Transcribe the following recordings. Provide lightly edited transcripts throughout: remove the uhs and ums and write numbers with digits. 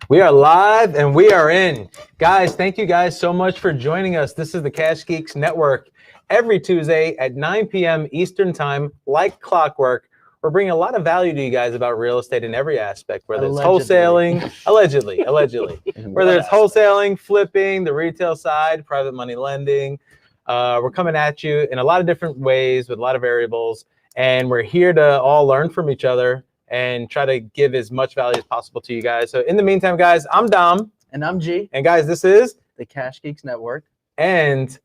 We are live and we are in. Guys, thank you guys so much for joining us. This is the Cash Geeks Network. Every Tuesday at 9 p.m. Eastern Time, like clockwork, we're bringing a lot of value to you guys about real estate in every aspect, whether it's wholesaling, allegedly, whether it's wholesaling, flipping, the retail side, private money lending. We're coming at you in a lot of different ways with a lot of variables, and we're here to all learn from each other and try to give as much value as possible to you guys. So in the meantime, guys, I'm Dom. And I'm G. And guys, this is the Cash Geeks Network. And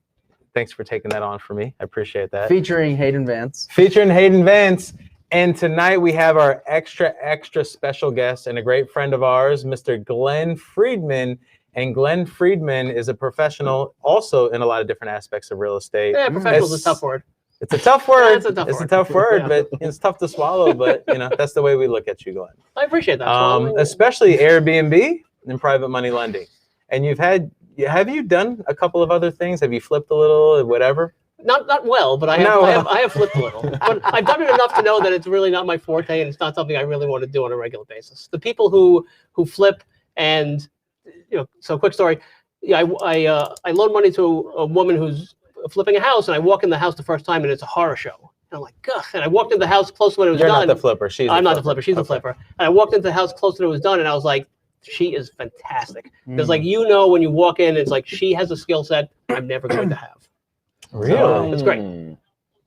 thanks for taking that on for me. I appreciate that. Featuring Hayden Vance. And tonight we have our extra special guest and a great friend of ours, Mr. Glen Friedman. And Glen Friedman is a professional also in a lot of different aspects of real estate. Yeah, professional is a tough word. It's a tough word. Yeah, it's a tough word, but it's tough to swallow. But you know, that's the way we look at you, Glen. I appreciate that. Especially Airbnb and private money lending. And have you done a couple of other things? Have you flipped a little or whatever? Not well, but I have flipped a little. But I've done it enough to know that it's really not my forte, and it's not something I really want to do on a regular basis. The people who flip and so quick story. Yeah, I loan money to a woman who's flipping a house, and I walk in the house the first time, and it's a horror show. And I'm like, ugh. And I walked into the house close to when it was done. You're not the flipper. I'm not the flipper. She's the flipper. And I walked into the house close to when it was done, and I was like, she is fantastic. Because when you walk in, it's like she has a skill set I'm never going to have. Really? So, it's great.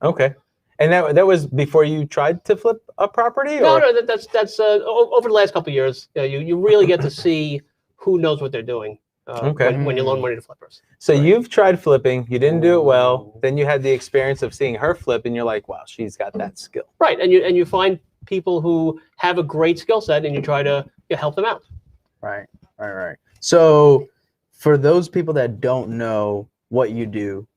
Okay. And that was before you tried to flip a property? No, that's over the last couple of years. You really get to see who knows what they're doing. When you loan money to flippers. So you've tried flipping, you didn't do it well, then you had the experience of seeing her flip and you're like, wow, she's got that skill. Right, and you find people who have a great skill set and you try to help them out. Right. So for those people that don't know what you do,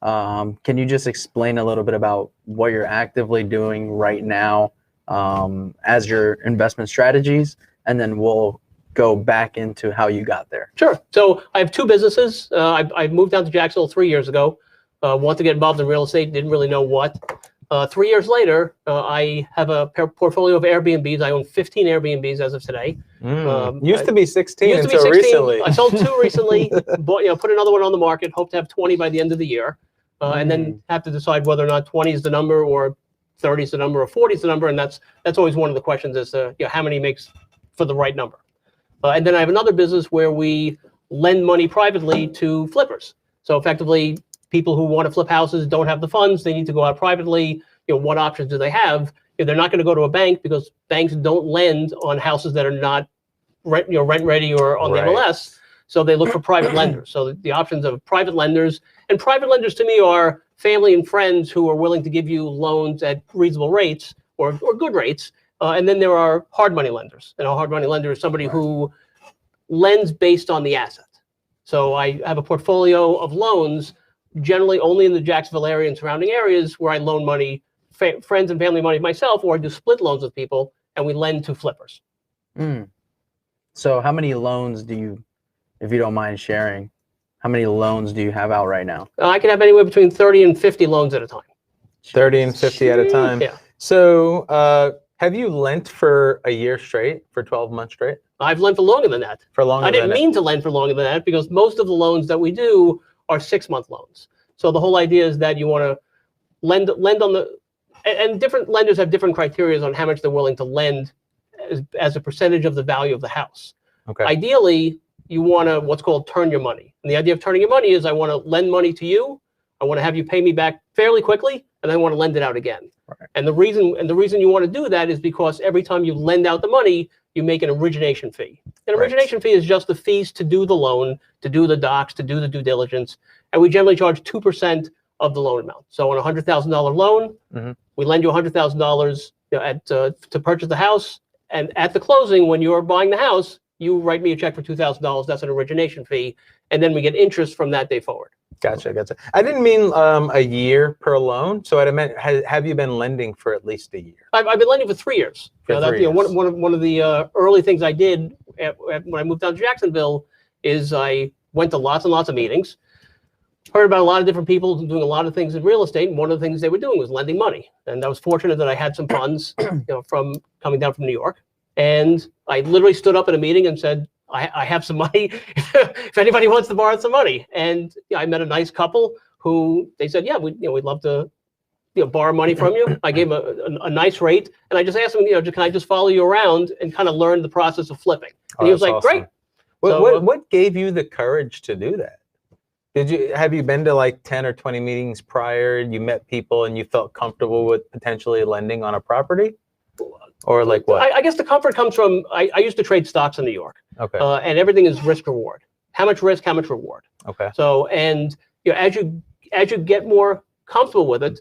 can you just explain a little bit about what you're actively doing right now as your investment strategies, and then we'll go back into how you got there. Sure. So I have two businesses. I moved down to Jacksonville 3 years ago. Wanted to get involved in real estate. Didn't really know what. 3 years later, I have a portfolio of Airbnbs. I own 15 Airbnbs as of today. Used to be 16 until recently. I sold 2 recently. Put another one on the market. Hope to have 20 by the end of the year. And then have to decide whether or not 20 is the number, or 30 is the number, or 40 is the number. And that's always one of the questions: is how many makes for the right number. And then I have another business where we lend money privately to flippers. So effectively, people who want to flip houses don't have the funds. They need to go out privately. What options do they have? They're not going to go to a bank, because banks don't lend on houses that are not rent ready or on the MLS. So they look for private lenders. So the options of private lenders, and private lenders to me are family and friends who are willing to give you loans at reasonable rates or good rates. And then there are hard money lenders. And a hard money lender is somebody who lends based on the asset. So I have a portfolio of loans, generally only in the Jacksonville area and surrounding areas, where I loan money, friends and family money myself, or I do split loans with people, and we lend to flippers. So how many loans do you, if you don't mind sharing, how many loans do you have out right now? I can have anywhere between 30 and 50 loans at a time. 30 and 50 at a time. Yeah. So have you lent for a year straight, for 12 months straight? I've lent for longer than that. I didn't mean to lend for longer than that, because most of the loans that we do are 6-month loans. So the whole idea is that you want to lend on the, and different lenders have different criteria on how much they're willing to lend as a percentage of the value of the house. Okay. Ideally, you want to what's called turn your money. And the idea of turning your money is, I want to lend money to you. I want to have you pay me back fairly quickly, and I want to lend it out again. Right. And the reason you want to do that is because every time you lend out the money, you make an origination fee. An origination fee is just the fees to do the loan, to do the docs, to do the due diligence. And we generally charge 2% of the loan amount. So on a $100,000 loan, we lend you $100,000 to purchase the house. And at the closing, when you're buying the house, you write me a check for $2,000. That's an origination fee. And then we get interest from that day forward. Gotcha. I didn't mean a year per loan. So I meant, have you been lending for at least a year? I've been lending for 3 years. One of the early things I did when I moved down to Jacksonville is I went to lots and lots of meetings, heard about a lot of different people doing a lot of things in real estate. And one of the things they were doing was lending money. And I was fortunate that I had some funds from coming down from New York. And I literally stood up at a meeting and said, I have some money if anybody wants to borrow some money. And I met a nice couple who they said, yeah, we'd love to borrow money from you. I gave him a nice rate, and I just asked him, can I just follow you around and kind of learn the process of flipping? And he was like, awesome. great. What gave you the courage to do that? Have you been to like 10 or 20 meetings prior? You met people and you felt comfortable with potentially lending on a property? Or like what? I guess the comfort comes from, I used to trade stocks in New York. Okay. And everything is risk reward. How much risk, how much reward. Okay. So, and as you get more comfortable with it,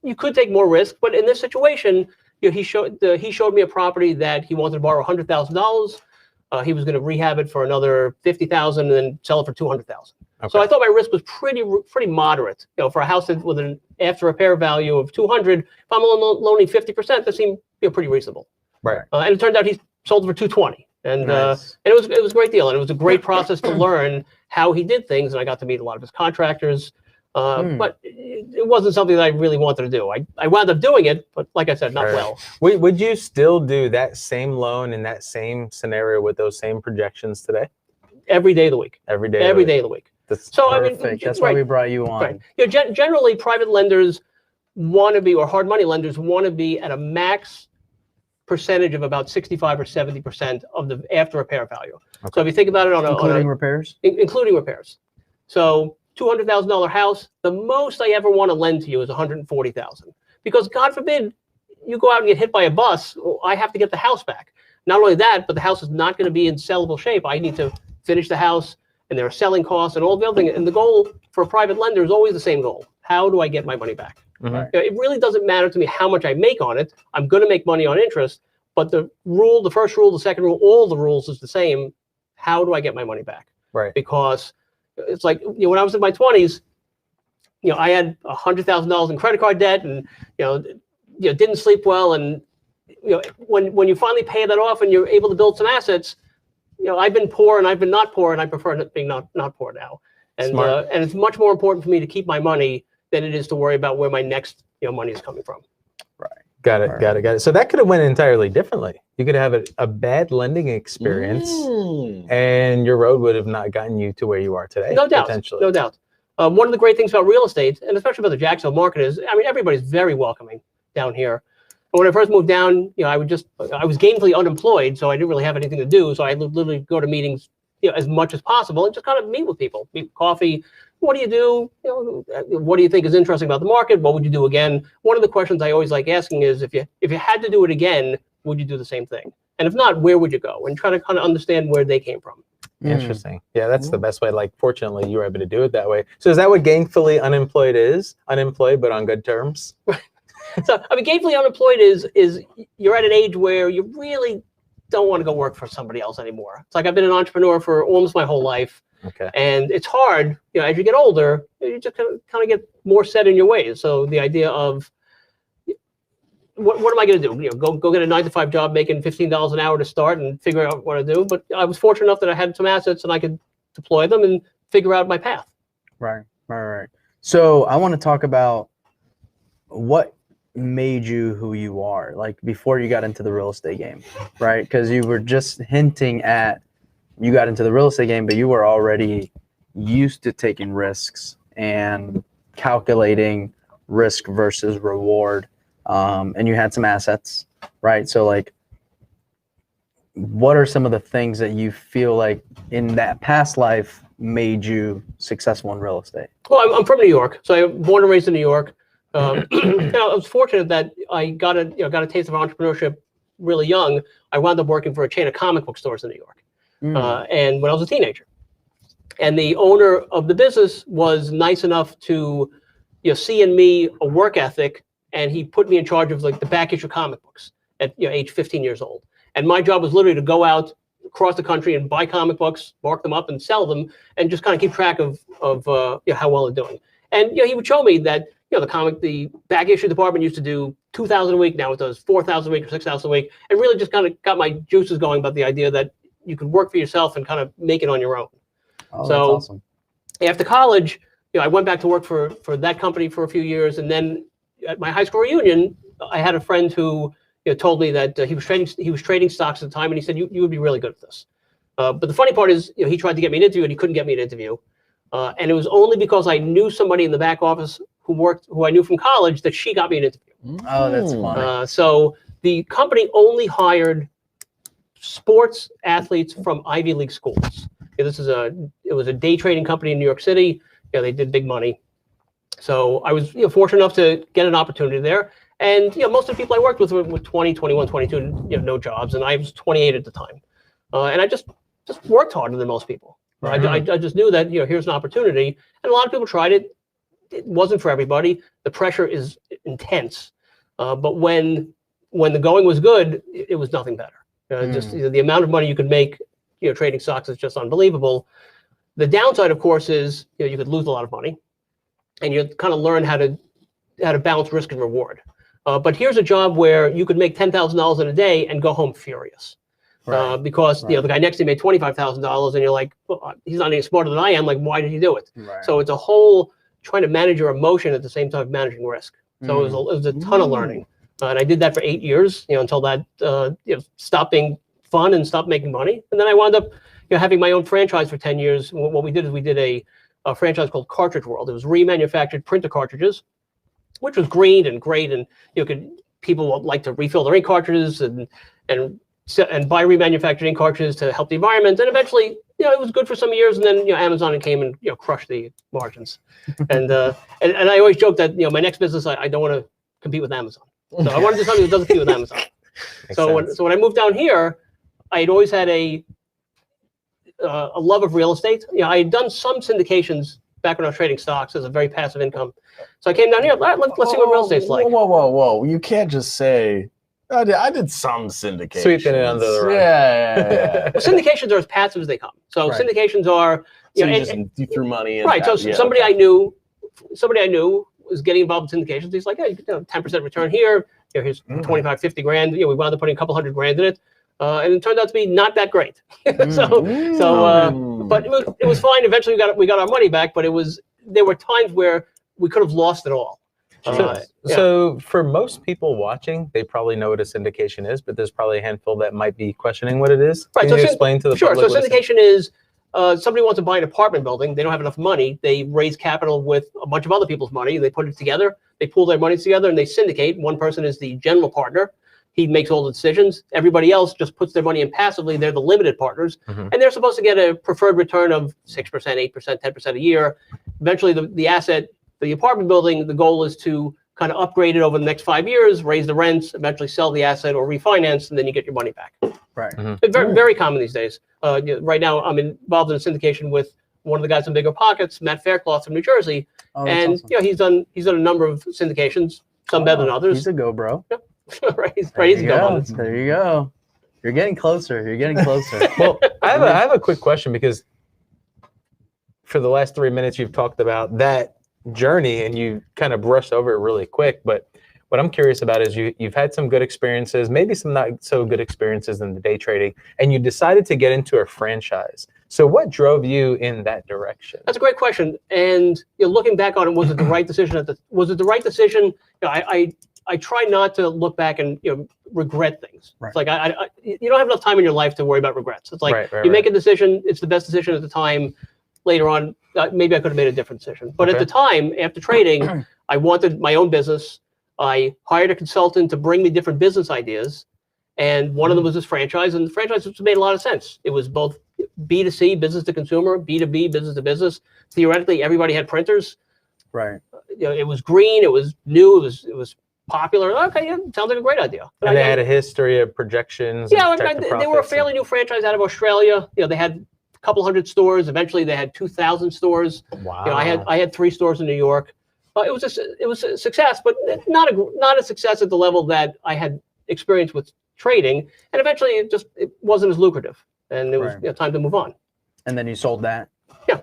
you could take more risk. But in this situation, he showed me a property that he wanted to borrow $100,000. He was going to rehab it for another $50,000 and then sell it for $200,000. Okay. So I thought my risk was pretty moderate. For a house with an after repair value of $200,000, if I'm loaning 50%, that seemed pretty reasonable. Right. And it turned out he sold it for $220,000, and Nice. and it was a great deal, and it was a great process to learn how he did things, and I got to meet a lot of his contractors. But it wasn't something that I really wanted to do. I wound up doing it, but like I said, not well. Would you still do that same loan in that same scenario with those same projections today? Every day of the week. Every day. Every day of the week. That's So Perfect. I mean, That's why we brought you on. Right. Generally, private lenders want to be, or hard money lenders want to be at a max percentage of about 65 or 70% of the after repair value. Okay. So if you think about it Including repairs? Including repairs. So $200,000 house, the most I ever want to lend to you is $140,000, because God forbid you go out and get hit by a bus, I have to get the house back. Not only that, but the house is not going to be in sellable shape. I need to finish the house, and there are selling costs and all the other things. And the goal for a private lender is always the same goal: how do I get my money back? Mhm. It really doesn't matter to me how much I make on it. I'm going to make money on interest, but the first rule, the second rule, all the rules is the same: how do I get my money back? Right. Because it's like, when I was in my 20s, I had $100,000 in credit card debt, and didn't sleep well, and when you finally pay that off and you're able to build some assets, I've been poor and I've been not poor, and I prefer being not poor now. And and it's much more important for me to keep my money than it is to worry about where my next money is coming from. Right. Got it. So that could have went entirely differently. You could have a bad lending experience, and your road would have not gotten you to where you are today. No doubt. Potentially. No doubt. One of the great things about real estate, and especially about the Jacksonville market, is, everybody's very welcoming down here. But when I first moved down, I was gainfully unemployed, so I didn't really have anything to do. So I literally go to meetings, as much as possible, and just kind of meet with people, meet coffee. What do you do? What do you think is interesting about the market? What would you do again? One of the questions I always like asking is, if you had to do it again, would you do the same thing? And if not, where would you go? And try to kind of understand where they came from. Interesting. Yeah, that's the best way. Like, fortunately, you were able to do it that way. So is that what gainfully unemployed is? Unemployed, but on good terms? So, gainfully unemployed is you're at an age where you really don't want to go work for somebody else anymore. It's like, I've been an entrepreneur for almost my whole life. Okay. And it's hard, as you get older, you just kind of get more set in your ways. So the idea of, what am I going to do? Go get a 9-to-5 job making $15 an hour to start and figure out what to do. But I was fortunate enough that I had some assets and I could deploy them and figure out my path. Right. So I want to talk about what made you who you are, like before you got into the real estate game, right? Because you were just hinting at, you got into the real estate game, but you were already used to taking risks and calculating risk versus reward. And you had some assets, right? So like, what are some of the things that you feel like in that past life made you successful in real estate? Well, I'm from New York, so I was born and raised in New York. I was fortunate that I got a taste of entrepreneurship really young. I wound up working for a chain of comic book stores in New York. And when I was a teenager, and the owner of the business was nice enough to, see in me a work ethic, and he put me in charge of like the back issue comic books at age 15 years old. And my job was literally to go out across the country and buy comic books, mark them up, and sell them, and just kind of keep track of how well they're doing. And he would show me that the back issue department used to do 2,000 a week. Now it does 4,000 a week or 6,000 a week, and really just kind of got my juices going about the idea that you could work for yourself and kind of make it on your own. Oh, so that's awesome. After college, I went back to work for that company for a few years, and then at my high school reunion, I had a friend who told me that he was trading stocks at the time, and he said, you would be really good at this. But the funny part is, he tried to get me an interview and he couldn't get me an interview. And it was only because I knew somebody in the back office who I knew from college that she got me an interview. Oh, that's funny. So the company only hired sports athletes from Ivy League schools. It was a day trading company in New York City. They did big money. So I was fortunate enough to get an opportunity there. And most of the people I worked with were 20, 21, 22, no jobs, and I was 28 at the time. And I just worked harder than most people. I just knew that here's an opportunity, and a lot of people tried it. It wasn't for everybody. The pressure is intense, but when the going was good, it was nothing better. Just the amount of money you could make, trading stocks is just unbelievable. The downside, of course, is you could lose a lot of money, and you kind of learn how to balance risk and reward. But here's a job where you could make $10,000 in a day and go home furious. Because the guy next to you made $25,000, and you're like, well, he's not any smarter than I am. Like, why did he do it? So it's a whole trying to manage your emotion at the same time managing risk. So it was a ton of learning, and I did that for 8 years, until that stopped being fun and stopped making money. And then I wound up having my own franchise for 10 years. What we did is we did a franchise called Cartridge World. It was remanufactured printer cartridges, which was green and great, and people would like to refill their ink cartridges and buy remanufactured ink cartridges to help the environment. And eventually, it was good for some years. And then, Amazon came and, crushed the margins. and I always joke that, my next business, I don't want to compete with Amazon. So I wanted to do something that doesn't compete with Amazon. So when I moved down here, I had always had a love of real estate. I had done some syndications back when I was trading stocks as a very passive income. So I came down here, let's see what real estate's like. Whoa. You can't just say, I did some syndication. Sweeping it under the rug. Yeah. Well, syndications are as passive as they come. So syndications are, you threw money in. Right. So somebody I knew was getting involved in syndications. He's like, hey, 10% return here. Here's 25, 50 grand. We wound up putting a couple $100,000 in it. And it turned out to be not that great. But it was fine. Eventually we got our money back, but there were times where we could have lost it all. So for most people watching, they probably know what a syndication is, but there's probably a handful that might be questioning what it is. Right. Can you explain to the public? Sure. So syndication is somebody wants to buy an apartment building. They don't have enough money. They raise capital with a bunch of other people's money. They put it together. They pool their money together and they syndicate. One person is the general partner. He makes all the decisions. Everybody else just puts their money in passively. They're the limited partners, and they're supposed to get a preferred return of 6%, 8%, 10% a year. Eventually, the asset, the apartment building, the goal is to kind of upgrade it over the next 5 years, raise the rents, eventually sell the asset or refinance, and then you get your money back. Right. It's very, very common these days. Right now, I'm involved in a syndication with one of the guys in Bigger Pockets, Matt Faircloth from New Jersey, and awesome. he's done a number of syndications, some better than others. He's a go, bro. Yep. Right, he's a go. There you go. You're getting closer. Well, I have a quick question, because for the last 3 minutes you've talked about that journey and you kind of brushed over it really quick. But what I'm curious about is you've had some good experiences, maybe some not so good experiences in the day trading, and you decided to get into a franchise. So what drove you in that direction? That's a great question. And looking back on it, was it the right decision? Was it the right decision? I try not to look back and regret things. Right. It's like you don't have enough time in your life to worry about regrets. It's like you make a decision, it's the best decision at the time. Later on, maybe I could have made a different decision. But at the time, after trading, I wanted my own business. I hired a consultant to bring me different business ideas, and one of them was this franchise. And the franchise made a lot of sense. It was both B2C, business to consumer, B2B, business to business. Theoretically, everybody had printers. Right. It was green. It was new. It was popular. Okay, yeah, sounds like a great idea. And they had a history of projections. Yeah, they were a fairly new franchise out of Australia. They had a couple hundred stores. Eventually, they had 2,000 stores. Wow. I had 3 stores in New York. It was a success, but not a success at the level that I had experienced with trading. And eventually, it wasn't as lucrative, and it was time to move on. And then you sold that. Yeah.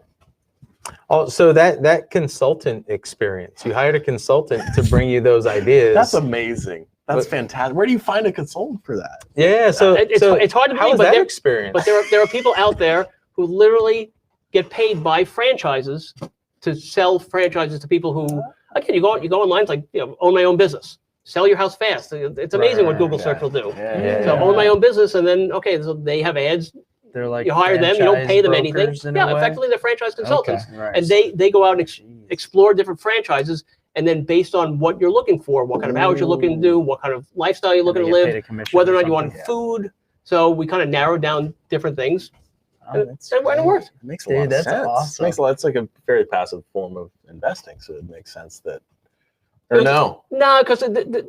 Oh, so that consultant experience, you hired a consultant to bring you those ideas. That's amazing. That's fantastic. Where do you find a consultant for that? Yeah, so it's hard to believe, but that experience? But there are people out there who literally get paid by franchises to sell franchises to people who, again, you go online, it's like, own my own business, sell your house fast. It's amazing what Google search will do. So own my own business, and then so they have ads. They're like you hire them, you don't pay them anything. franchise brokers in a Yeah, way? effectively they're franchise consultants. Okay, right. And they go out and Jeez. explore different franchises, and then based on what you're looking for, what kind of hours you're looking to do, what kind of lifestyle you're And looking they to get paid live, a commission whether or or not you want something. food. So we kind of narrowed down different things. Oh, And it worked. It makes a Dude, lot of that's sense. awesome. Makes a lot. It's like a very passive form of investing, so it makes sense that. Or no. No, because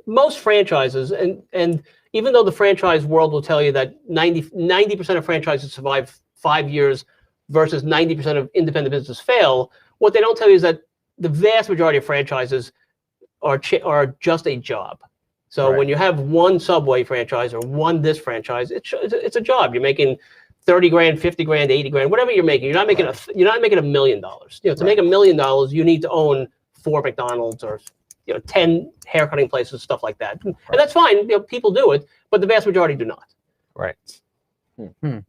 most franchises, and even though the franchise world will tell you that 90% of franchises survive 5 years versus 90% of independent businesses fail, what they don't tell you is that the vast majority of franchises are just a job. So Right. when you have one Subway franchise or one this franchise, it's a job. You're making 30 grand, 50 grand, 80 grand, whatever you're making. You're not making $1 million. To make $1 million, you need to own 4 McDonald's or 10 haircutting places, stuff like that. And that's fine. People do it, but the vast majority do not. Right. Hmm.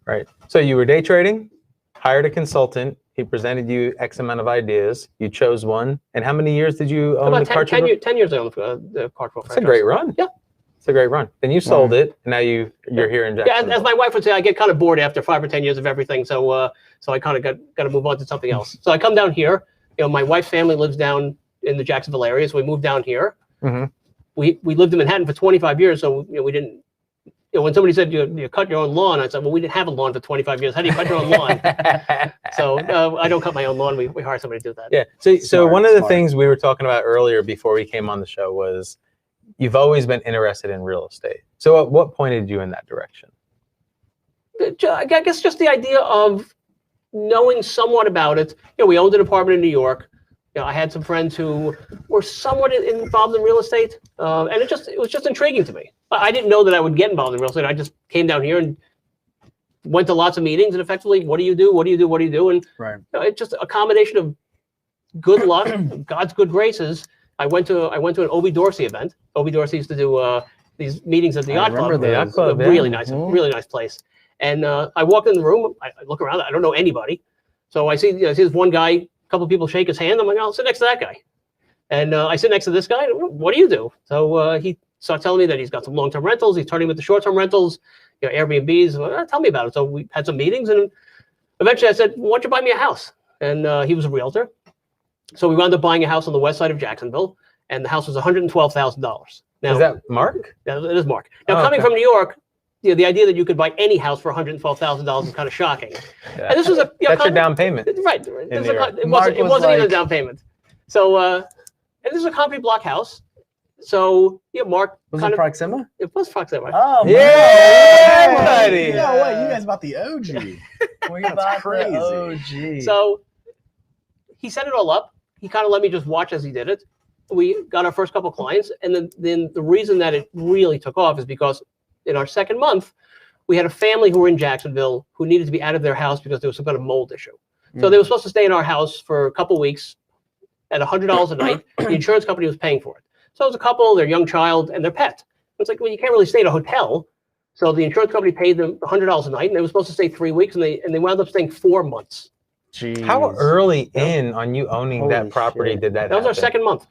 Right. So you were day trading, hired a consultant. He presented you X amount of ideas. You chose one. And how many years did you own About the car? 10 years I owned the Cartwheel franchise. That's a great run. Yeah. It's a great run. Then you sold it, and now you're here in Yeah, Jacksonville. as my wife would say, I get kind of bored after 5 or 10 years of everything. So I kind of got to move on to something else. So I come down here. My wife's family lives down in the Jacksonville area, so we moved down here. Mhm. We lived in Manhattan for 25 years, so we didn't. When somebody said you cut your own lawn, I said, well, we didn't have a lawn for 25 years. How do you cut your own lawn? So I don't cut my own lawn. We hire somebody to do that. Yeah. So Smart, one of the smart. things we were talking about earlier before we came on the show was you've always been interested in real estate. So at what pointed you in that direction? I guess just the idea of knowing somewhat about it. We owned an apartment in New York. I had some friends who were somewhat involved in real estate, and it was just intriguing to me. I didn't know that I would get involved in real estate. I just came down here and went to lots of meetings, and effectively, what do you do? What do you do? What do you do? And Right. it's just a combination of good luck, God's good graces. I went to an Obie Dorsey event. Obie Dorsey used to do these meetings at the Yacht Club. remember the Yacht Club, yeah. Really nice place. And I walked in the room. I look around. I don't know anybody. So I see this one guy. A couple of people shake his hand. I'm like, I'll sit next to that guy. And I sit next to this guy. What do you do? So he started telling me that he's got some long-term rentals. He's turning with the short-term rentals, Airbnbs. Well, tell me about it. So we had some meetings, and eventually I said, why don't you buy me a house? And he was a realtor. So we wound up buying a house on the west side of Jacksonville, and the house was $112,000. Now, Is that Mark? yeah, it is Mark. Now, Oh, coming okay. from New York, the idea that you could buy any house for $112,000 is kind of shocking. Yeah. And this was That's your down payment. Right. New It York. wasn't even a like- down payment. So, and this is a concrete block house. So, Mark Was kind it of, Proxima? it was Proxima. Oh, Yeah, buddy. No way, you guys bought the OG. We That's bought crazy. the OG. So he set it all up. He kind of let me just watch as he did it. We got our first couple clients, and then the reason that it really took off is because in our second month, we had a family who were in Jacksonville who needed to be out of their house because there was some kind of mold issue. So they were supposed to stay in our house for a couple weeks at $100 a night. The insurance company was paying for it. So it was a couple, their young child, and their pet. It's like, well, you can't really stay at a hotel. So the insurance company paid them $100 a night, and they were supposed to stay 3 weeks, and they wound up staying 4 months. Jeez. How early in on you owning Holy that property shit. did that That was our happen? second month.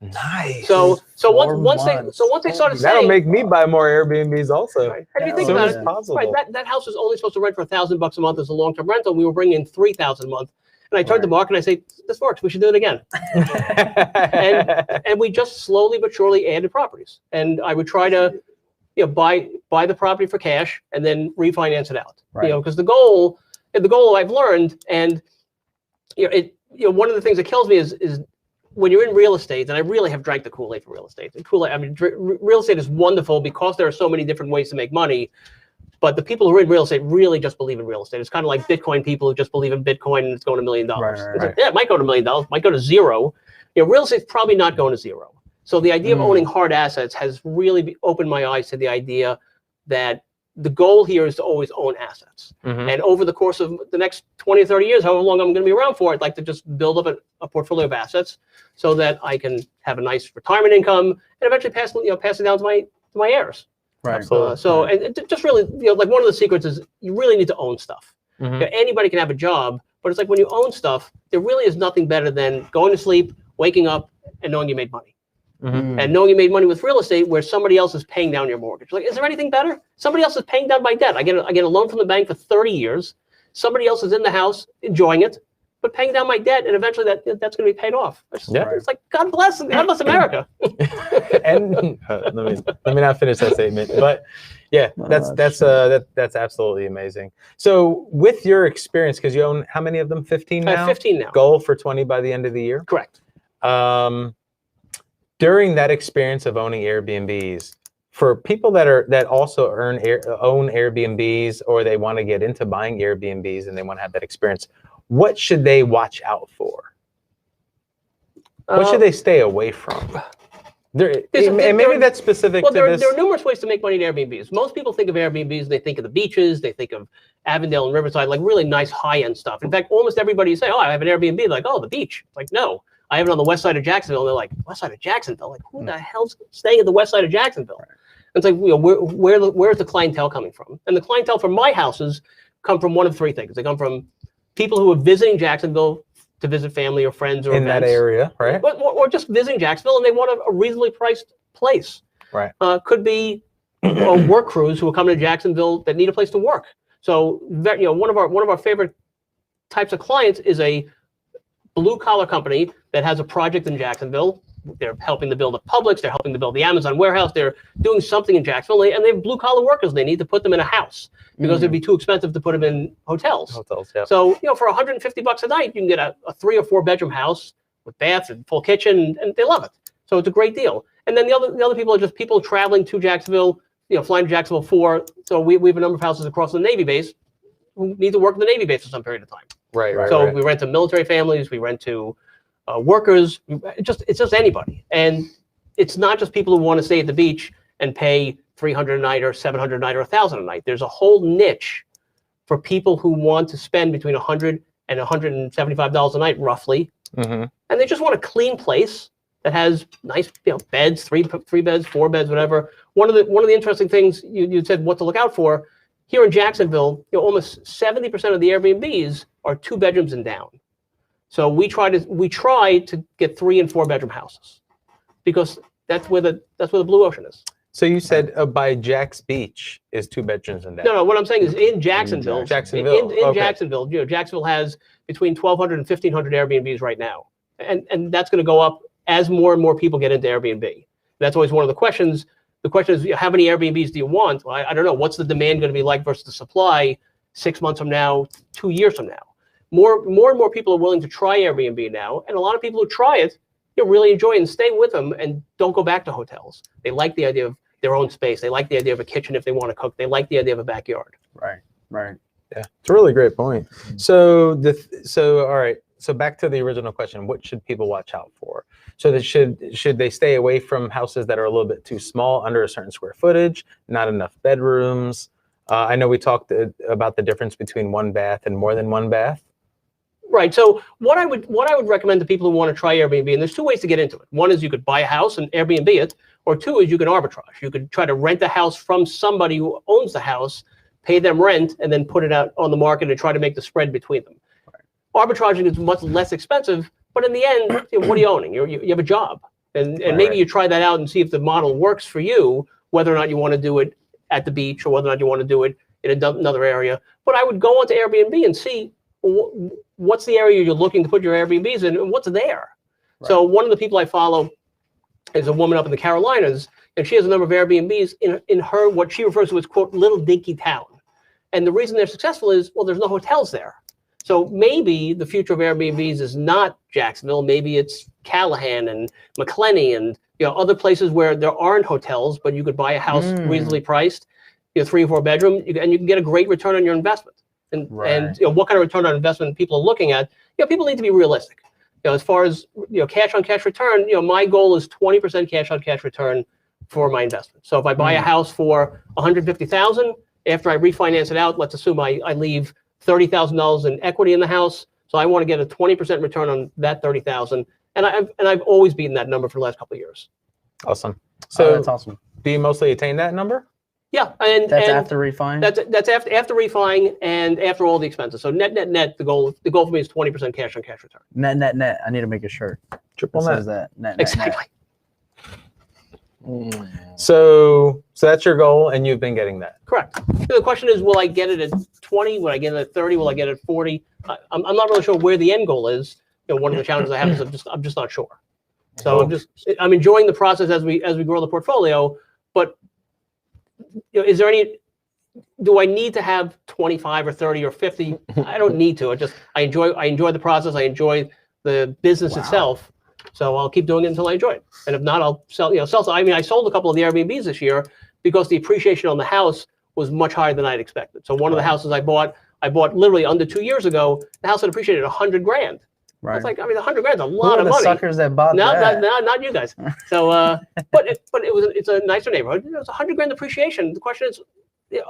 Nice. So 4 once they months. started That'll saying, make me buy more Airbnbs also. right, and you As think Soon about as it, possible. right, that house was only supposed to rent for $1,000 a month as a long-term rental. We were bringing in $3,000 a month, and I turned to Right. Mark and I say, "This works. We should do it again." And we just slowly but surely added properties. And I would try to, buy the property for cash and then refinance it out. Right. Because the goal I've learned, and one of the things that kills me is when you're in real estate, and I really have drank the Kool-Aid for real estate. The Kool-Aid, I mean, real estate is wonderful because there are so many different ways to make money. But the people who are in real estate really just believe in real estate. It's kind of like Bitcoin people who just believe in Bitcoin and it's going to $1 million. Right, It's right. like, yeah, it might go to $1 million, might go to zero. Real estate's probably not going to zero. So the idea of owning hard assets has really opened my eyes to the idea that the goal here is to always own assets. Mhm. And over the course of the next 20 or 30 years, however long I'm going to be around for, I'd like to just build up a portfolio of assets so that I can have a nice retirement income and eventually pass it down to my heirs. Right. Absolutely. And it just really, like one of the secrets is you really need to own stuff. Mhm. Anybody can have a job, but it's like when you own stuff, there really is nothing better than going to sleep, waking up, and knowing you made money. And knowing you made money with real estate where somebody else is paying down your mortgage. Like, is there anything better? Somebody else is paying down my debt. I get a loan from the bank for 30 years. Somebody else is in the house enjoying it, but paying down my debt, and eventually that's going to be paid off. It's like, God bless America. And let me not finish that statement, but yeah, that's absolutely amazing. So with your experience, because you own how many of them? 15 now? 15 now. Goal for 20 by the end of the year? Correct. During that experience of owning Airbnbs, for people that also own Airbnbs, or they want to get into buying Airbnbs and they want to have that experience, what should they watch out for? What should they stay away from? Maybe that's specific to this. There are numerous ways to make money in Airbnbs. Most people think of Airbnbs, they think of the beaches, they think of Avondale and Riverside, like really nice high-end stuff. In fact, almost everybody you say, oh, I have an Airbnb, like, oh, the beach. It's like, no, I have it on the west side of Jacksonville. And they're like, west side of Jacksonville? Like, who the hell's staying at the west side of Jacksonville? Right. It's like, where's the clientele coming from? And the clientele from my houses come from one of three things. They come from people who are visiting Jacksonville to visit family or friends or in events, that area, right? Or just visiting Jacksonville, and they want a reasonably priced place. Right. Could be work crews who are coming to Jacksonville that need a place to work. So one of our favorite types of clients is a blue collar company that has a project in Jacksonville. They're helping to build a Publix. They're helping to build the Amazon warehouse. They're doing something in Jacksonville, and they have blue collar workers. They need to put them in a house because it'd be too expensive to put them in hotels. Yeah. So for $150 a night, you can get a 3 or 4 bedroom house with bath and full kitchen, and they love it. So it's a great deal. And then the other people are just people traveling to Jacksonville, flying to Jacksonville so we have a number of houses across the Navy base who need to work in the Navy base for some period of time. Right. So we rent to military families, we rent to workers, it's just anybody. And it's not just people who want to stay at the beach and pay $300 a night or $700 a night or $1,000 a night. There's a whole niche for people who want to spend between $100 and $175 a night, roughly. And they just want a clean place that has nice beds, three beds, 4 beds, whatever. One of the interesting things you said what to look out for here in Jacksonville, almost 70% of the Airbnbs are 2 bedrooms and down. So we try to get 3 and 4 bedroom houses because that's where the blue ocean is. So you said by Jack's Beach is 2 bedrooms and down. No, what I'm saying is in Jacksonville. In Jacksonville, Jacksonville has between 1,200 and 1,500 Airbnbs right now, and that's going to go up as more and more people get into Airbnb. That's always one of the questions. The question is, how many Airbnbs do you want? Well, I don't know. What's the demand going to be like versus the supply 6 months from now, 2 years from now? More and more people are willing to try Airbnb now, and a lot of people who try it, really enjoy it and stay with them and don't go back to hotels. They like the idea of their own space. They like the idea of a kitchen if they want to cook. They like the idea of a backyard. Right. Yeah, it's a really great point. So all right. So back to the original question: what should people watch out for? So that should they stay away from houses that are a little bit too small, under a certain square footage, not enough bedrooms? I know we talked about the difference between 1 bath and more than 1 bath. Right. So what I would recommend to people who want to try Airbnb, and there's 2 ways to get into it. One is you could buy a house and Airbnb it, or 2 is you can arbitrage. You could try to rent a house from somebody who owns the house, pay them rent, and then put it out on the market and try to make the spread between them. Right. Arbitraging is much less expensive, but in the end, what are you owning? You have a job, and maybe you try that out and see if the model works for you, whether or not you want to do it at the beach or whether or not you want to do it in another area. But I would go onto Airbnb and see what's the area you're looking to put your Airbnbs in and what's there. Right. So one of the people I follow is a woman up in the Carolinas, and she has a number of Airbnbs in her, what she refers to as, quote, little dinky town. And the reason they're successful is, well, there's no hotels there. So maybe the future of Airbnbs is not Jacksonville. Maybe it's Callahan and McClenny and other places where there aren't hotels, but you could buy a house reasonably priced, 3 or 4 bedroom, and you can get a great return on your investment. And what kind of return on investment people are looking at? People need to be realistic. As far as cash on cash return, my goal is 20% cash on cash return for my investment. So if I buy a house for $150,000, after I refinance it out, let's assume I leave $30,000 in equity in the house. So I want to get a 20% return on that $30,000, and I've always beaten that number for the last couple of years. Awesome. So that's awesome. Do you mostly attain that number? Yeah, that's after refining. That's after refining and after all the expenses. So net, the goal for me is 20% cash on cash return. Net. I need to make a shirt. Triple that net. says that. Net. Exactly. So that's your goal, and you've been getting that. Correct. So the question is, will I get it at 20? Will I get it at 30? Will I get it at 40? I'm not really sure where the end goal is. One of the challenges I have is I'm just not sure. So I'm enjoying the process as we grow the portfolio. But is there any? Do I need to have 25 or 30 or 50? I don't need to. I enjoy the process. I enjoy the business itself. So I'll keep doing it until I enjoy it. And if not, I'll sell. I mean, I sold a couple of the Airbnbs this year because the appreciation on the house was much higher than I'd expected. So one of the houses I bought literally under 2 years ago. The house had appreciated $100,000. Right. It's like, I mean, $100,000 is a lot of money. Suckers that bought that? Not you guys. So, it's a nicer neighborhood. It's $100,000 appreciation. The question is,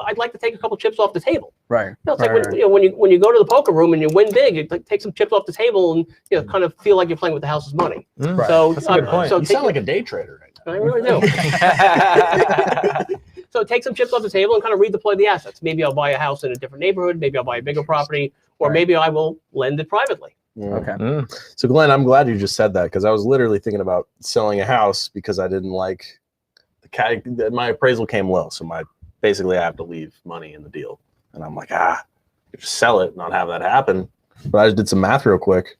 I'd like to take a couple chips off the table. Right. It's like when you go to the poker room and you win big, you take some chips off the table and kind of feel like you're playing with the house's money. Right. So that's a good point. So you sound like a day trader right now. I really do. So take some chips off the table and kind of redeploy the assets. Maybe I'll buy a house in a different neighborhood. Maybe I'll buy a bigger property, or maybe I will lend it privately. Okay. So Glenn, I'm glad you just said that, because I was literally thinking about selling a house because I didn't like my appraisal came low. So basically I have to leave money in the deal. And I'm like, just sell it, not have that happen. But I just did some math real quick.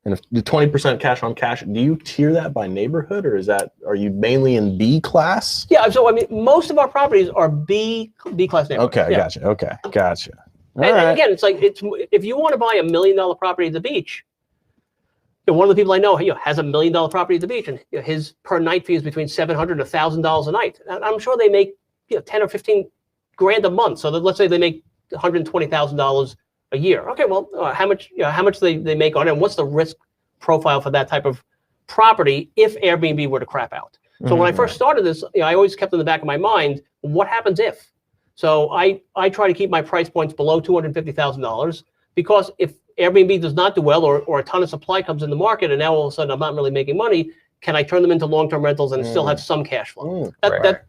And if the 20% cash on cash, do you tier that by neighborhood, or are you mainly in B class? Yeah, so I mean, most of our properties are B class neighborhoods. Okay, yeah. Gotcha. And again, it's like if you want to buy $1 million property at the beach, one of the people I know has $1 million property at the beach, and his per night fee is between $700 and $1,000 a night. And I'm sure they make 10 or 15 grand a month. So let's say they make $120,000 a year. Okay, well, how much they make on it, and what's the risk profile for that type of property if Airbnb were to crap out? So when I first started this, I always kept in the back of my mind, what happens if? So I try to keep my price points below $250,000, because if Airbnb does not do well, or a ton of supply comes in the market and now all of a sudden I'm not really making money, can I turn them into long-term rentals and still have some cash flow?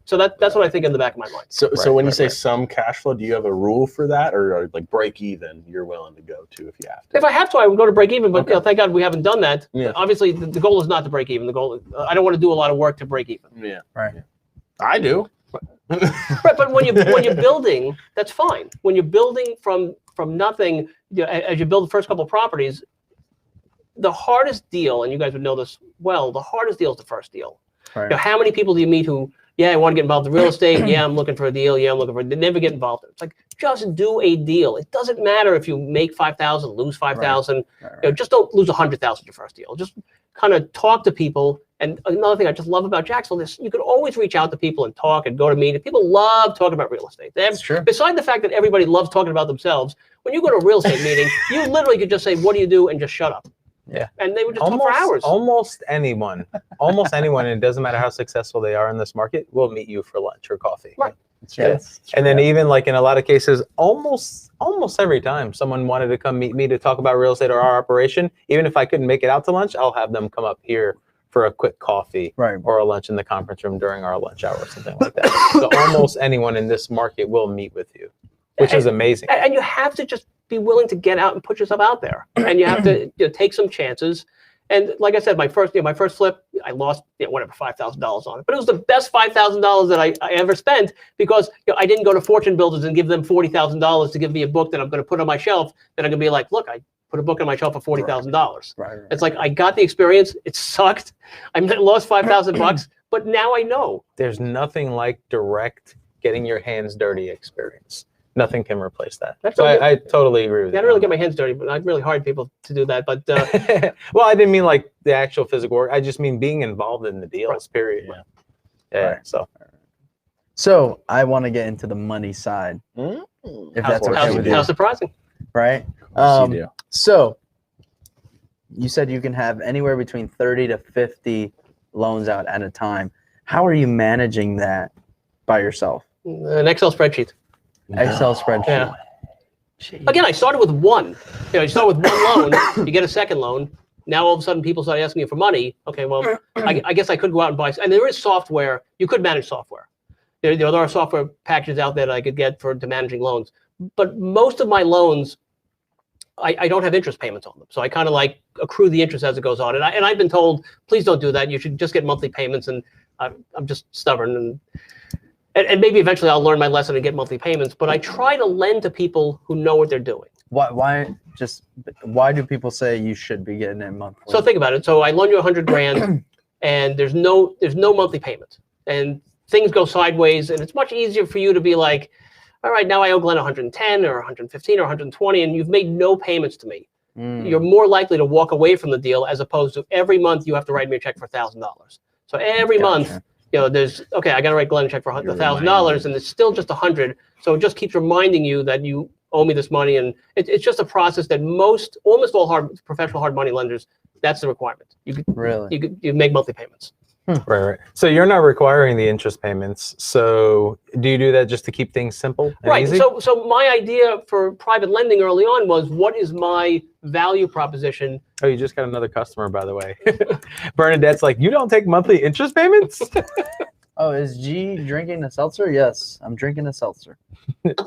So that's what I think in the back of my mind. So when you say some cash flow, do you have a rule for that, or like break even you're willing to go to if you have to? If I have to, I would go to break even, but thank God we haven't done that. Yeah. Obviously, the goal is not to break even. The goal is, I don't want to do a lot of work to break even. Yeah. Right. Yeah. I do. Right, but when you're building, that's fine. When you're building from nothing, as you build the first couple of properties, the hardest deal, and you guys would know this well, the hardest deal is the first deal. Right. How many people do you meet who, I want to get involved in real estate. Yeah, I'm looking for a deal. Yeah, I'm looking for. They never get involved. It's like, just do a deal. It doesn't matter if you make 5,000, lose 5,000. Right. Just don't lose 100,000 your first deal. Just kind of talk to people. And another thing I just love about Jacksonville is you could always reach out to people and talk and go to meetings. People love talking about real estate. That's true. Beside the fact that everybody loves talking about themselves, when you go to a real estate meeting, you literally could just say, "What do you do?" and just shut up. Yeah. And they would just talk for hours. Almost anyone, and it doesn't matter how successful they are in this market, will meet you for lunch or coffee. Right. Yes. And then even like in a lot of cases, almost every time someone wanted to come meet me to talk about real estate or our operation, even if I couldn't make it out to lunch, I'll have them come up here for a quick coffee or a lunch in the conference room during our lunch hour or something like that. So almost anyone in this market will meet with you, which is amazing. And you have to just be willing to get out and put yourself out there, and you have to take some chances. And like I said, my first flip, I lost $5,000 on it, but it was the best $5,000 that I ever spent, because I didn't go to fortune builders and give them $40,000 to give me a book that I'm going to put on my shelf. That I'm going to be like, look, I put a book on my shelf for $40,000. Right. It's like, I got the experience. It sucked. I lost $5,000, but now I know. There's nothing like direct getting your hands dirty experience. Nothing can replace that. So I totally agree with you. I don't really get my hands dirty, but I really hired people to do that. But well, I didn't mean like the actual physical work. I just mean being involved in the deals. Period. Right. So I want to get into the money side. If that's okay with you. How surprising. Right. So you said you can have anywhere between 30 to 50 loans out at a time. How are you managing that by yourself? An Excel spreadsheet. Excel spreadsheet. Yeah. Again, I started with one. You start with one loan, you get a second loan. Now all of a sudden people start asking you for money. Okay, well, I guess I could go out and buy. And there is software. You could manage software. There are software packages out there that I could get to managing loans. But most of my loans, I don't have interest payments on them. So I kind of like accrue the interest as it goes on. And I've been told, please don't do that. You should just get monthly payments. And I'm just stubborn. And maybe eventually I'll learn my lesson and get monthly payments. But I try to lend to people who know what they're doing. Why do people say you should be getting it monthly? So think about it. So I loan you $100,000 and there's no monthly payment. And things go sideways. And it's much easier for you to be like, all right, now I owe Glenn 110 or 115 or 120, and you've made no payments to me. You're more likely to walk away from the deal as opposed to every month you have to write me a check for $1,000. So every month, there's, okay, I got to write Glenn a check for $1,000, and it's still just 100. So it just keeps reminding you that you owe me this money. And it's just a process that almost all professional hard money lenders, that's the requirement. You make monthly payments. Right. So you're not requiring the interest payments. So do you do that just to keep things simple and easy? So my idea for private lending early on was, what is my value proposition? Oh, you just got another customer, by the way. Bernadette's like, you don't take monthly interest payments? Oh, is G drinking a seltzer? Yes, I'm drinking a seltzer.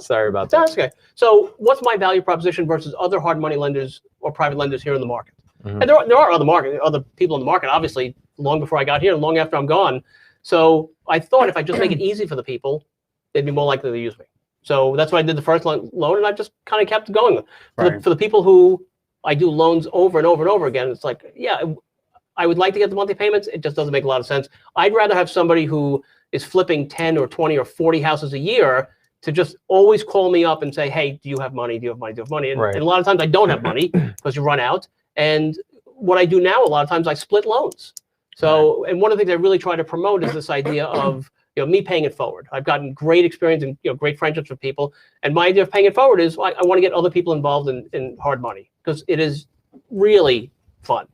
Sorry about that. That's okay. So what's my value proposition versus other hard money lenders or private lenders here in the market? And there are other people in the market, obviously, long before I got here, long after I'm gone. So I thought if I just make it easy for the people, they'd be more likely to use me. So that's why I did the first loan, and I just kind of kept going. For the people who I do loans over and over and over again, it's like, yeah, I would like to get the monthly payments. It just doesn't make a lot of sense. I'd rather have somebody who is flipping 10 or 20 or 40 houses a year to just always call me up and say, hey, do you have money? Do you have money? Do you have money? And a lot of times I don't have money because you run out. And what I do now, a lot of times I split loans. So, and one of the things I really try to promote is this idea of, me paying it forward. I've gotten great experience and, great friendships with people. And my idea of paying it forward is I want to get other people involved in hard money because it is really fun.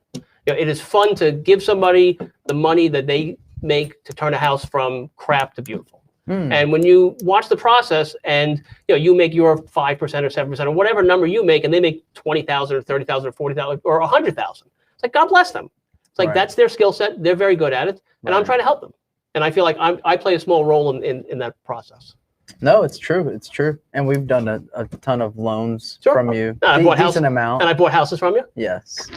It is fun to give somebody the money that they make to turn a house from crap to beautiful. And when you watch the process and you make your 5% or 7% or whatever number you make, and they make 20,000 or 30,000 or 40,000 or 100,000, it's like, God bless them. It's like that's their skill set. They're very good at it, and I'm trying to help them. And I feel like I play a small role in that process. No, it's true. It's true. And we've done a ton of loans from you. Decent amount. And I bought houses from you. Yes.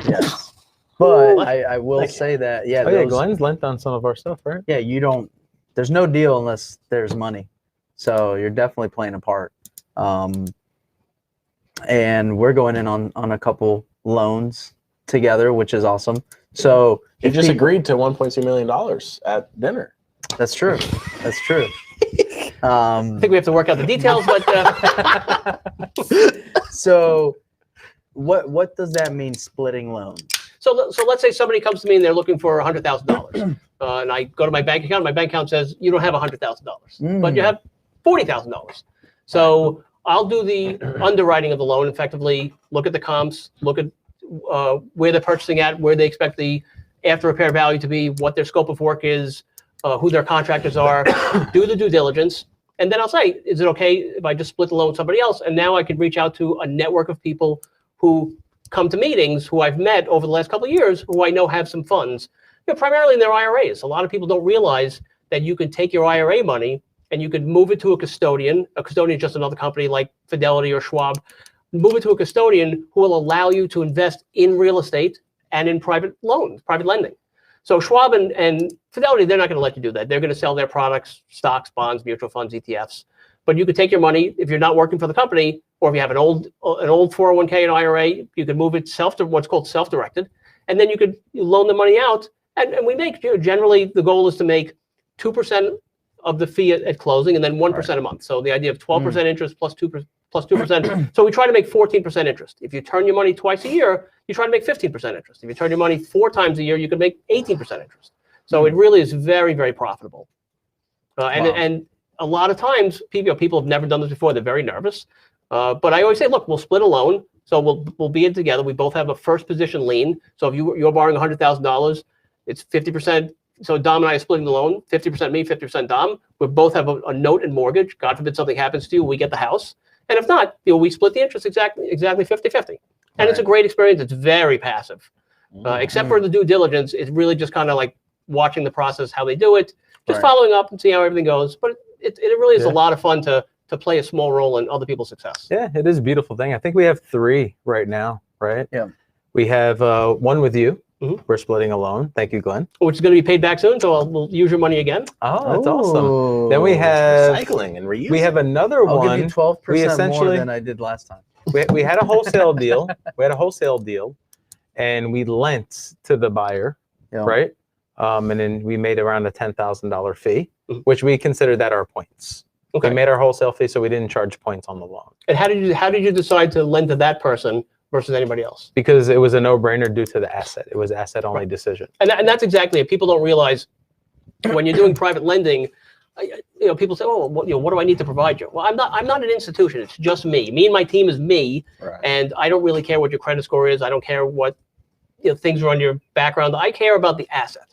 But I will say that Glenn's lent on some of our stuff, right? Yeah, there's no deal unless there's money. So you're definitely playing a part. And we're going in on a couple loans together, which is awesome. So you just agreed to $1.2 million at dinner. That's true. That's true. I think we have to work out the details, but so what does that mean, splitting loans? So let's say somebody comes to me and they're looking for $100,000, and I go to my bank account. My bank account says you don't have $100,000, but you have $40,000. So I'll do the underwriting of the loan, effectively look at the comps, look at where they're purchasing at, where they expect the after repair value to be, what their scope of work is, who their contractors are, do the due diligence, and then I'll say, is it okay if I just split the loan with somebody else? And now I can reach out to a network of people who come to meetings, who I've met over the last couple of years, who I know have some funds, primarily in their IRAs. A lot of people don't realize that you can take your IRA money and you can move it to a custodian. A custodian is just another company like Fidelity or Schwab. Move it to a custodian who will allow you to invest in real estate and in private loans, private lending. So Schwab and Fidelity, they're not going to let you do that. They're going to sell their products, stocks, bonds, mutual funds, ETFs. But you could take your money, if you're not working for the company, or if you have an old 401k and IRA, you could move it what's called self-directed, and then you loan the money out. And we make, generally the goal is to make 2% of the fee at closing, and then 1% a month. So the idea of 12% interest plus 2%. So we try to make 14% interest. If you turn your money twice a year, you try to make 15% interest. If you turn your money 4 times a year, you can make 18% interest. So it really is very, very profitable. And a lot of times, people have never done this before. They're very nervous. But I always say, look, we'll split a loan. So we'll be in together. We both have a first position lien. So if you're borrowing $100,000, it's 50%. So Dom and I are splitting the loan, 50% me, 50% Dom. We both have a note and mortgage. God forbid something happens to you, we get the house. And if not, we split the interest exactly 50-50. And it's a great experience. It's very passive. Except for the due diligence, it's really just kind of like watching the process, how they do it, just following up and see how everything goes. But it really is a lot of fun to to play a small role in other people's success. Yeah, it is a beautiful thing. I think we have 3 right now, right? Yeah. We have one with you. Mhm. We're splitting a loan. Thank you, Glenn. Which is going to be paid back soon, so we'll use your money again. Oh, that's awesome. Then we Oh. have Recycling and reusing. we have another I'll one. give you 12% more essentially- than I did last time. We had a wholesale deal. We had a wholesale deal, and we lent to the buyer, Yeah. right? And then we made around a $10,000 fee, Mhm. which we consider that our points. Okay. We made our wholesale fee, so we didn't charge points on the loan And how did you decide to lend to that person versus anybody else? because it was a no-brainer due to the asset. It was asset-only decision. And that's exactly it. People don't realize when you're doing private lending, people say, "Oh, what do I need to provide you?" Well, I'm not an institution. It's just me. Me and my team is me, Right. and I don't really care what your credit score is. I don't care what things are on your background. I care about the asset.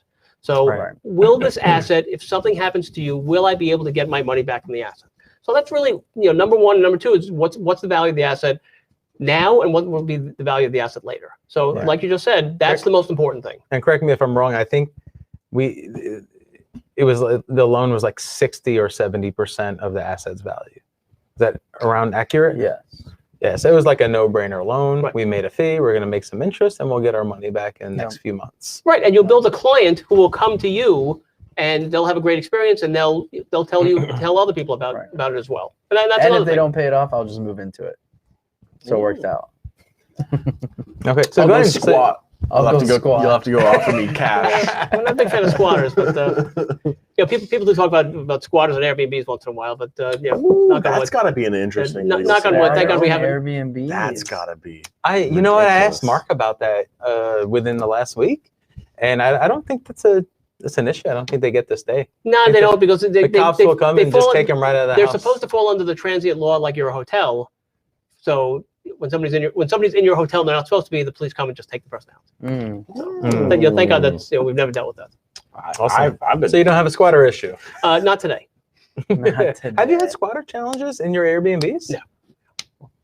So, Right. will this asset, if something happens to you, will I be able to get my money back from the asset? So that's really number one. Number two is what's the value of the asset now, and what will be the value of the asset later. So, Right. like you just said, that's the most important thing. And correct me if I'm wrong. I think the loan was like 60 or 70% of the asset's value. Is that around accurate? Yes. Yeah, so it was like a no-brainer loan. Right. We made a fee. We're going to make some interest, and we'll get our money back in the Yeah. next few months. Right, and you'll build a client who will come to you, and they'll have a great experience, and they'll tell other people about Right. about it as well. And that's And another if they thing. don't pay it off, I'll just move into it. So it worked out. Okay, so I'll go go ahead. squat. I'll You'll have go to go. squat. You'll have to go offer me cash. I'm not a big fan of squatters, but people do talk about squatters and Airbnbs once in a while. But Ooh, knock on that's wood. got to be an interesting. Knock- lease knock on wood. scenario. Thank God we haven't- Airbnb. That's got to be. You know what? I asked ridiculous. Mark about that within the last week, and I don't think that's an issue. I don't think they get to stay. No, think they the- don't because The cops will come and just take them right out of the They're house. supposed to fall under the transient law like you're a hotel. So when somebody's in your hotel, they're not supposed to be. The police come and just take the person out. Mm. Mm. Thank God that's we've never dealt with that. Awesome. I've been. So you don't have a squatter issue. Not today. Not Have you today. had squatter challenges in your Airbnbs? No.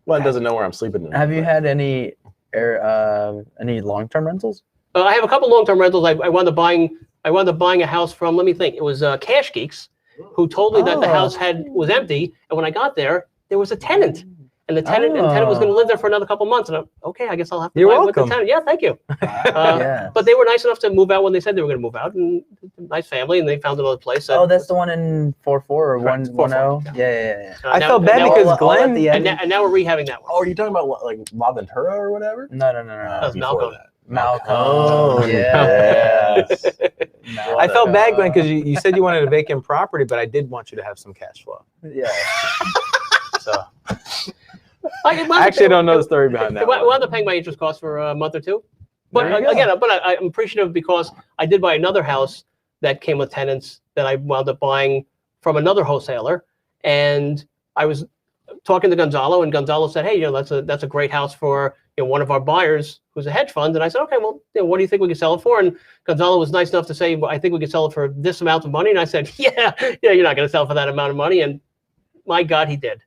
Glenn doesn't know where I'm sleeping. Have you had any long-term rentals? I have a couple long-term rentals. I wound up buying a house from. Let me think. It was Cash Geeks, who told me that the Oh. house was empty, and when I got there was a tenant, and the tenant was going to live there for another couple months. And I guess I'll have to You're buy it with the welcome. tenant. Yeah, thank you. Yeah. But they were nice enough to move out when they said they were going to move out, and nice family, and they found another place. Oh, that's the one in 4-4 or Correct, 1-0? 4-4, Yeah. I felt bad now, because all at Glenn. the end. and now we're rehabbing that one. Oh, are you talking about like La Ventura or whatever? No. was Before Malcolm. that. Malcolm. Oh, Yes. I felt bad, Glenn, because you said you wanted a vacant property, but I did want you to have some cash flow. Yeah. So I I actually don't know the story behind that. I wound one. up paying my interest costs for a month or two. But There you go. again, I'm appreciative because I did buy another house that came with tenants that I wound up buying from another wholesaler, and I was talking to Gonzalo, and Gonzalo said, "Hey, that's a great house for one of our buyers who's a hedge fund." And I said, "Okay, well, what do you think we could sell it for?" And Gonzalo was nice enough to say, "Well, I think we could sell it for this amount of money." And I said, "Yeah, you're not going to sell for that amount of money." And my God, he did.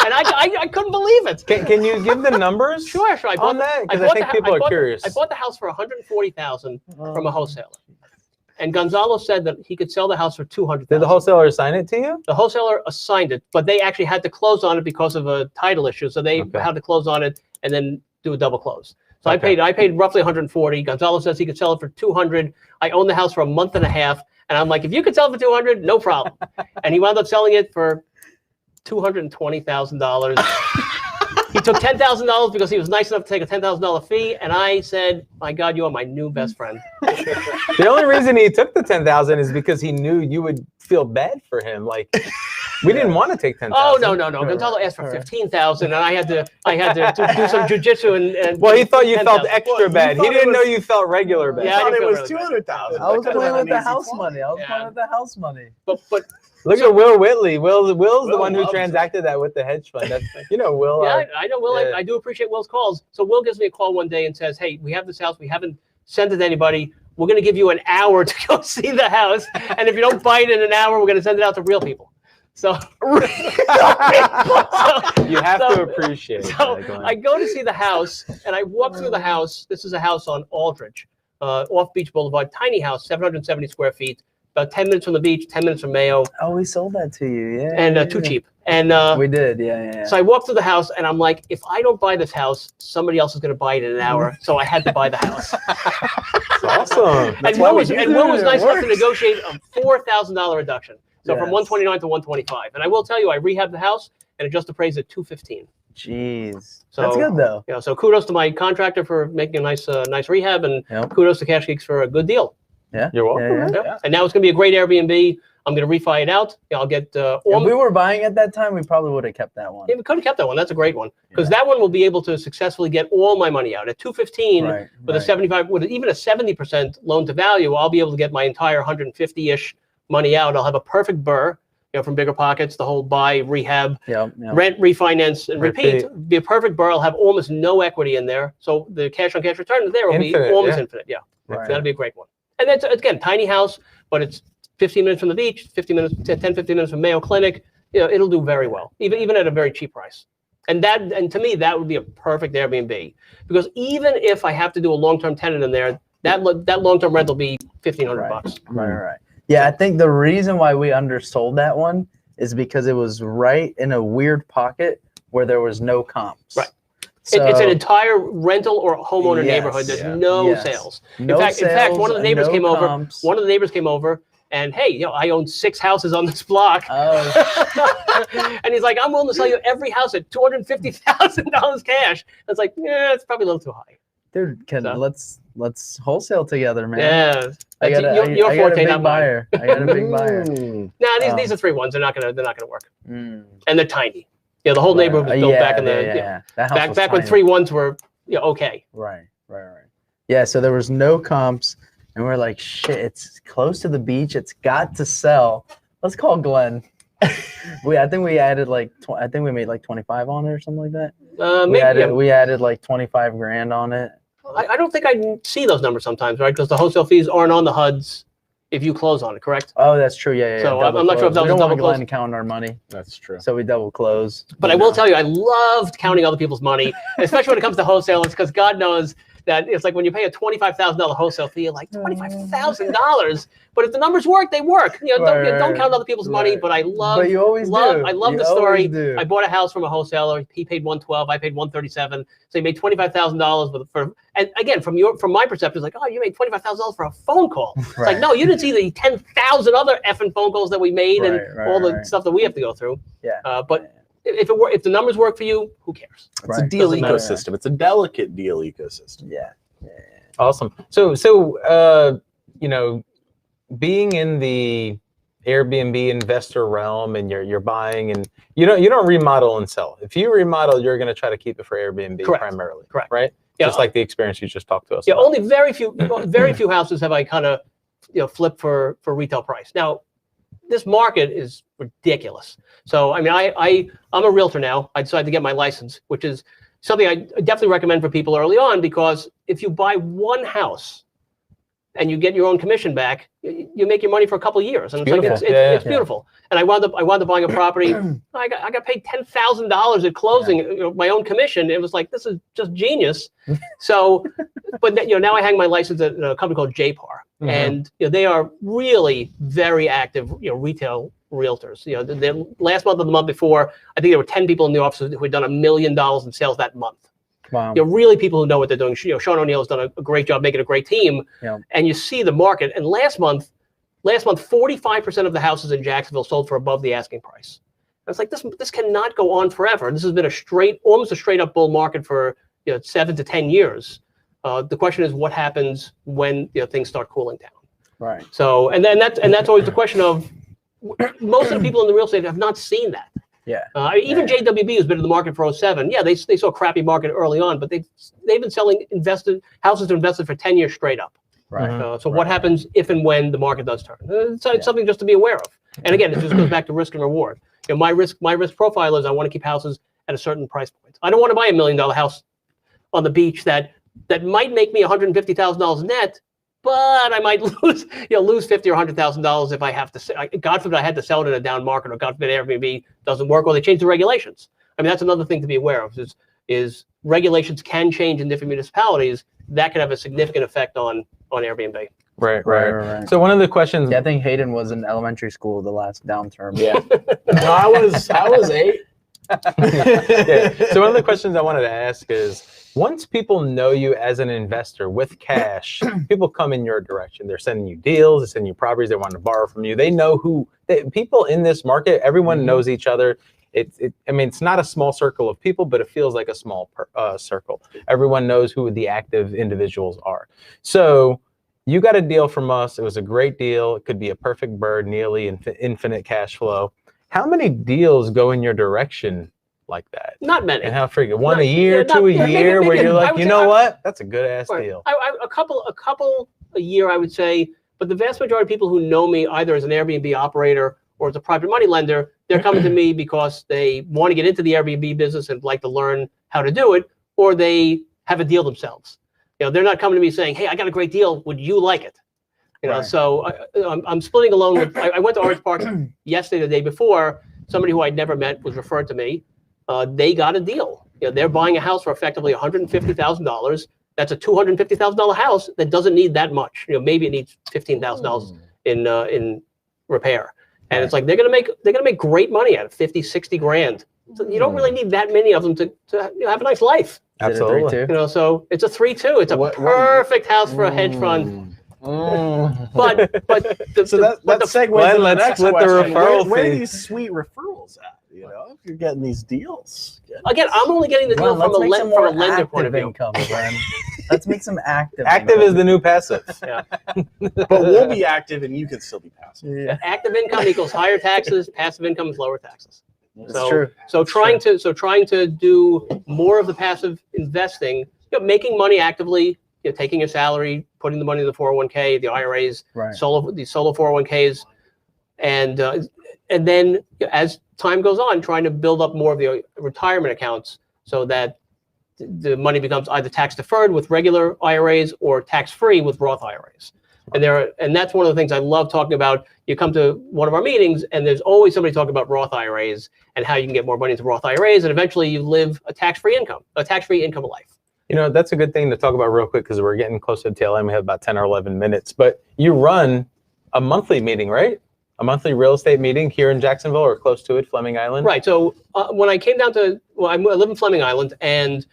And, and I couldn't believe it. Can you give the numbers Sure. I bought on that? Because I bought think the- people I are bought the- curious. I bought the house for $140,000 from a wholesaler, and Gonzalo said that he could sell the house for $200,000. Did the wholesaler assign it to you? The wholesaler assigned it, but they actually had to close on it because of a title issue. So they Okay. had to close on it and then do a double close. So Okay. I paid roughly $140. Gonzalo says he could sell it for $200. I owned the house for a month and a half, and I'm like, if you could sell it for $200, no problem. And he wound up selling it for $220,000. He took $10,000 because he was nice enough to take a $10,000 fee, and I said, "My God, you are my new best friend." The only reason he took the 10,000 is because he knew you would feel bad for him. Like we didn't want to take 10,000. Oh no! Gonzalo asked for 15,000, and I had to do some jujitsu and. Well, he thought you felt 10,000. extra Well, you bad. He thought it didn't know was- you felt regular bad. Yeah, I I thought didn't it feel was really bad. 200,000. I was That could've playing been with the an easy house flop. money. I was Yeah. playing with the house money. But Look at Will Whitley. Will's the Will one who loves it. transacted that with the hedge fund. That's, Will. yeah, I know Will. Yeah. I do appreciate Will's calls. So Will gives me a call one day and says, "Hey, we have this house. We haven't sent it to anybody. We're going to give you an hour to go see the house, and if you don't buy it in an hour, we're going to send it out to real people." So, You have So- to appreciate so that, Glenn. I go to see the house, and I walk through the house. This is a house on Aldrich, off Beach Boulevard. Tiny house, 770 square feet, about 10 minutes from the beach, 10 minutes from Mayo, Oh, we sold that to you. Yeah. and too cheap. And We did. Yeah. so I walked through the house, and I'm like, if I don't buy this house, somebody else is going to buy it in an hour. So I had to buy the house. That's awesome. And why Will was, we do and Will was it. nice It enough to works. negotiate a $4,000 reduction. So from Yes. 129 to 125. And I will tell you, I rehabbed the house, and it just appraised at 215. Jeez. So- That's good though. You know, so kudos to my contractor for making a nice rehab, and Yep. kudos to Cash Geeks for a good deal. You're welcome. Yeah. Yeah. And now it's going to be a great Airbnb. I'm going to refi it out. I'll get If we were buying at that time, we probably would have kept that one. yeah, we could have kept that one. That's a great one, because that one will be able to successfully get all my money out at 215 Right. with a 75, with even a 70% loan to value. I'll be able to get my entire 150-ish money out. I'll have a perfect burr, you know, from Bigger Pockets, the whole buy, rehab, Yep. rent, refinance, and repeat. Repeat. Be a perfect burr. I'll have almost no equity in there, so the cash on cash return there will Infinite, be almost yeah. infinite. Yeah, Right. that'll be a great one. And that's again tiny house, but it's 15 minutes from the beach, 15 minutes from Mayo Clinic. You know, it'll do very well, even at a very cheap price. And to me, that would be a perfect Airbnb, because even if I have to do a long-term tenant in there, that long-term rent will be $1,500. Right. Yeah, I think the reason why we undersold that one is because it was right in a weird pocket where there was no comps. Right. So, It's an entire rental or homeowner Yes, neighborhood. There's yeah. no Yes. sales. no in fact, sales, one of the neighbors no came over. comps. One of the neighbors came over, and hey, you know, I own 6 houses on this block. Oh, And he's like, I'm willing to sell you every house at $250,000 cash. It's like, yeah, it's probably a little too high. dude, So- let's wholesale together, man. Yeah, I got That's your I got a forte, big not mine. buyer. I got a big buyer. Mm. Nah, these are 3 ones. They're not gonna work, Mm. and they're tiny. Yeah, the whole neighborhood was built back in the That house was back when tiny. 3 ones were okay. Right. Yeah, so there was no comps, and we're like, shit, it's close to the beach. It's got to sell. Let's call Glenn. I think we added like, I think we made like 25 on it or something like that. Maybe We added like 25 grand on it. I don't think I see those numbers sometimes, right? Because the wholesale fees aren't on the HUDs if you close on it, correct? Oh, that's true. Yeah. So, double I'm not sure if close. that We was a don't want double close. Glenn counting our money, That's true. so we double close. But I will tell you, I loved counting other people's money, especially when it comes to wholesalers, because God knows that it's like when you pay a $25,000 wholesale fee, you're like $25,000. But if the numbers work, they work. You know, don't count other people's money. Right. But I love, But you always do. I love You the story. always do. I bought a house from a wholesaler. He paid $112. I paid $137. So he made $25,000 for. And again, from my perspective, it's like, oh, you made $25,000 for a phone call. It's like, no, you didn't see the 10,000 other effing phone calls that we made and all the stuff that we have to go through. Yeah. But if the numbers work for you, who cares? It's a deal Doesn't matter. ecosystem. It's a delicate deal ecosystem. Yeah. Awesome. So you know, being in the Airbnb investor realm, and you're buying, and you don't remodel and sell. If you remodel, you're going to try to keep it for Airbnb primarily. Correct. Right. Yeah. Just like the experience you just talked to us Yeah, about. only very few houses have I kind of flipped for retail price. Now, this market is ridiculous. So I mean, I'm a realtor now. I decided to get my license, which is something I definitely recommend for people early on, because if you buy one house and you get your own commission back, you make your money for a couple of years, and it's beautiful. And I wound up buying a property. I got paid $10,000 at closing, my own commission. It was like, this is just genius. So, but now I hang my license at a company called JPAR, and they are really very active, retail realtors. The last month and the month before, I think there were 10 people in the office who had done $1 million in sales that month. Wow. Really people who know what they're doing. Sean O'Neill has done a great job making a great team. Yeah. And you see the market. And last month, 45% of the houses in Jacksonville sold for above the asking price. And it's like, this cannot go on forever. This has been almost a straight up bull market for 7 to 10 years. The question is, what happens when things start cooling down? Right. So, and that's always the question of, most of the people in the real estate have not seen that. Yeah. Even JWB, who's been in the market for 07, they saw a crappy market early on, but they've been selling houses to investors for 10 years straight up. Right. So what happens if and when the market does turn? It's something just to be aware of. And again, it just goes back to risk and reward. My risk profile is I want to keep houses at a certain price point. I don't want to buy $1 million house on the beach that might make me $150,000 net, but I might lose $50,000 or $100,000 if I have to. God forbid I had to sell it in a down market, or God forbid Airbnb doesn't work, or they change the regulations. I mean, that's another thing to be aware of. Is regulations can change in different municipalities. That can have a significant effect on Airbnb. Right. So one of the questions. Yeah, I think Hayden was in elementary school the last downturn. Yeah. No, I was 8. Yeah. So one of the questions I wanted to ask is, once people know you as an investor with cash, people come in your direction. They're sending you deals, they're sending you properties they want to borrow from you. They know people in this market, everyone knows each other. I mean, it's not a small circle of people, but it feels like a small circle. Everyone knows who the active individuals are. So you got a deal from us. It was a great deal. It could be a perfect bird, nearly infinite cash flow. How many deals go in your direction like that? Not many. And how frequent? One a year, two a year, where you're like, you know what? That's a good ass deal. A couple a year, I would say. But the vast majority of people who know me, either as an Airbnb operator or as a private money lender, they're coming to me because they want to get into the Airbnb business and like to learn how to do it, or they have a deal themselves. They're not coming to me saying, "Hey, I got a great deal. Would you like it?" So I'm splitting a loan with. I went to Orange Park yesterday, the day before. Somebody who I'd never met was referred to me. They got a deal. They're buying a house for effectively $150,000. That's a $250,000 house that doesn't need that much. Maybe it needs $15,000 in repair. And it's like they're gonna make great money out of 50, 60 grand. So you don't really need that many of them to have a nice life. Absolutely. So it's a 3-2. It's a perfect house for a hedge fund. But that segues Glenn, into the let's next split the question. referral Where are fee. these sweet referrals at? If you're getting these deals. Again, I'm only getting the deal from a lender point of view. Income, let's make some active. Active is the new passive. Yeah. But we'll be active and you can still be passive. Yeah. Active income equals higher taxes. Passive income is lower taxes. That's true. So trying to do more of the passive investing, making money actively, taking your salary, putting the money in the 401k, the IRAs, the solo 401ks, and then as time goes on, trying to build up more of the retirement accounts so that the money becomes either tax deferred with regular IRAs or tax free with Roth IRAs. And that's one of the things I love talking about. You come to one of our meetings and there's always somebody talking about Roth IRAs and how you can get more money into Roth IRAs, and eventually you live a tax-free income of life. That's a good thing to talk about real quick because we're getting close to the tail end. We have about 10 or 11 minutes, but you run a monthly meeting, right? A monthly real estate meeting here in Jacksonville or close to it, Fleming Island? Right. So when I came down I live in Fleming Island, and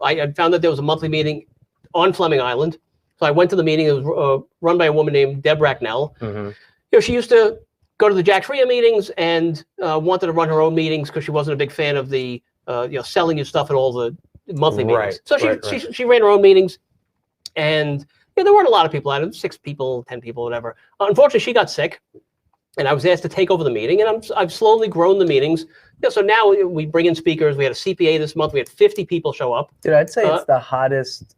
I had found that there was a monthly meeting on Fleming Island. So I went to the meeting. It was run by a woman named Deb Racknell. Mm-hmm. She used to go to the JaxREIF meetings and wanted to run her own meetings because she wasn't a big fan of the selling you stuff at all the monthly meetings. So she ran her own meetings, and there weren't a lot of people at it, 6 people, 10 people, whatever. Unfortunately, she got sick, and I was asked to take over the meeting, and I've slowly grown the meetings. So now we bring in speakers. We had a CPA this month. We had 50 people show up. Dude, I'd say it's the hottest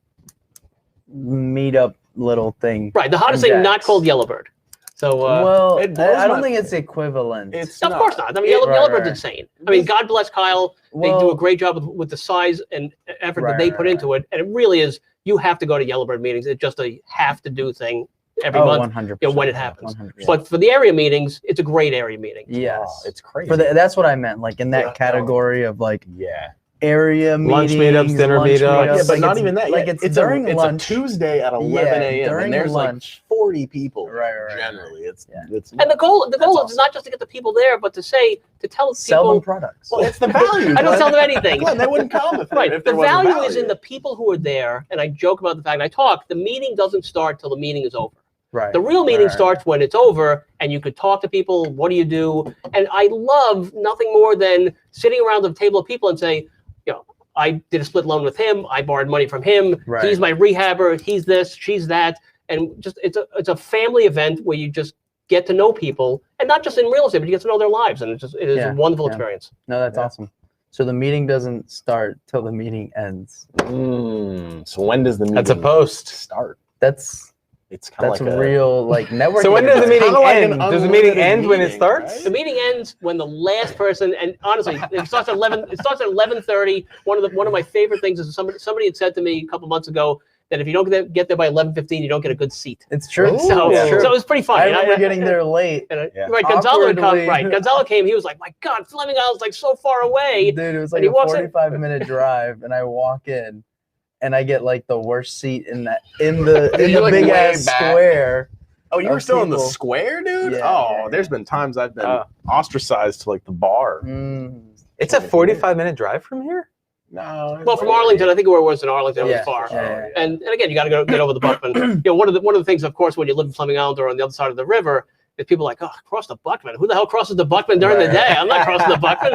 meetup little thing. Right, the hottest thing not called Yellowbird. So I don't think it's equivalent. Of course not. I mean, Yellowbird's insane. I mean, God bless Kyle. They do a great job with the size and effort that they put into it, and it really is. You have to go to Yellowbird meetings. It's just a have to do thing every month. 100%, when it happens. 100%. But for the area meetings, it's a great area meeting. Yes, it's crazy. That's what I meant. Like in that category of like area lunch meetings, meetups, dinner meetups. Yeah, but not even that. Like it's during lunch. It's a Tuesday at 11 a.m. and there's lunch. like 40 people. Right. Generally, it's and the goal is not just to get the people there, but to tell sell people them products. Well, it's the value. I don't sell them anything. Glenn, they wouldn't come if The there wasn't value is in the people who are there, and I joke about the fact. The meeting doesn't start till the meeting is over. Right. The real meeting starts when it's over, and you could talk to people. What do you do? And I love nothing more than sitting around the table of people and say, I did a split loan with him. I borrowed money from him. Right. He's my rehabber. He's this. She's that. And just it's a family event where you just get to know people, and not just in real estate, but you get to know their lives, and it is a wonderful experience. No, that's awesome. So the meeting doesn't start till the meeting ends. So when does the meeting? That's a post start. That's real like networking. So when does the meeting end? Does the meeting end when it meeting, starts? right? The meeting ends when the last person, and honestly, it starts at 11. It starts at 11:30. One of my favorite things is somebody had said to me a couple months ago that if you don't get there by 11:15, you don't get a good seat. It's true. So it was pretty funny. I remember getting there late. Right, Gonzalo would come. Right, Gonzalo came. He was like, "My God, Fleming Island's like so far away." Dude, it was like a 45-minute drive, and I walk in, and I get like the worst seat in the You're, like, big way ass back. square. Oh, you were of still in the people. square, dude? Yeah, oh, yeah, there's been times I've been ostracized to like the bar. It's a 45-minute drive from here. No. Well, from Arlington, I think where it was in Arlington, it was far. Yeah. And again, you got to get over the Buckman. You know, one of the things, of course, when you live in Fleming Island or on the other side of the river, is people like, oh, cross the Buckman. Who the hell crosses the Buckman during the day? I'm not crossing the Buckman.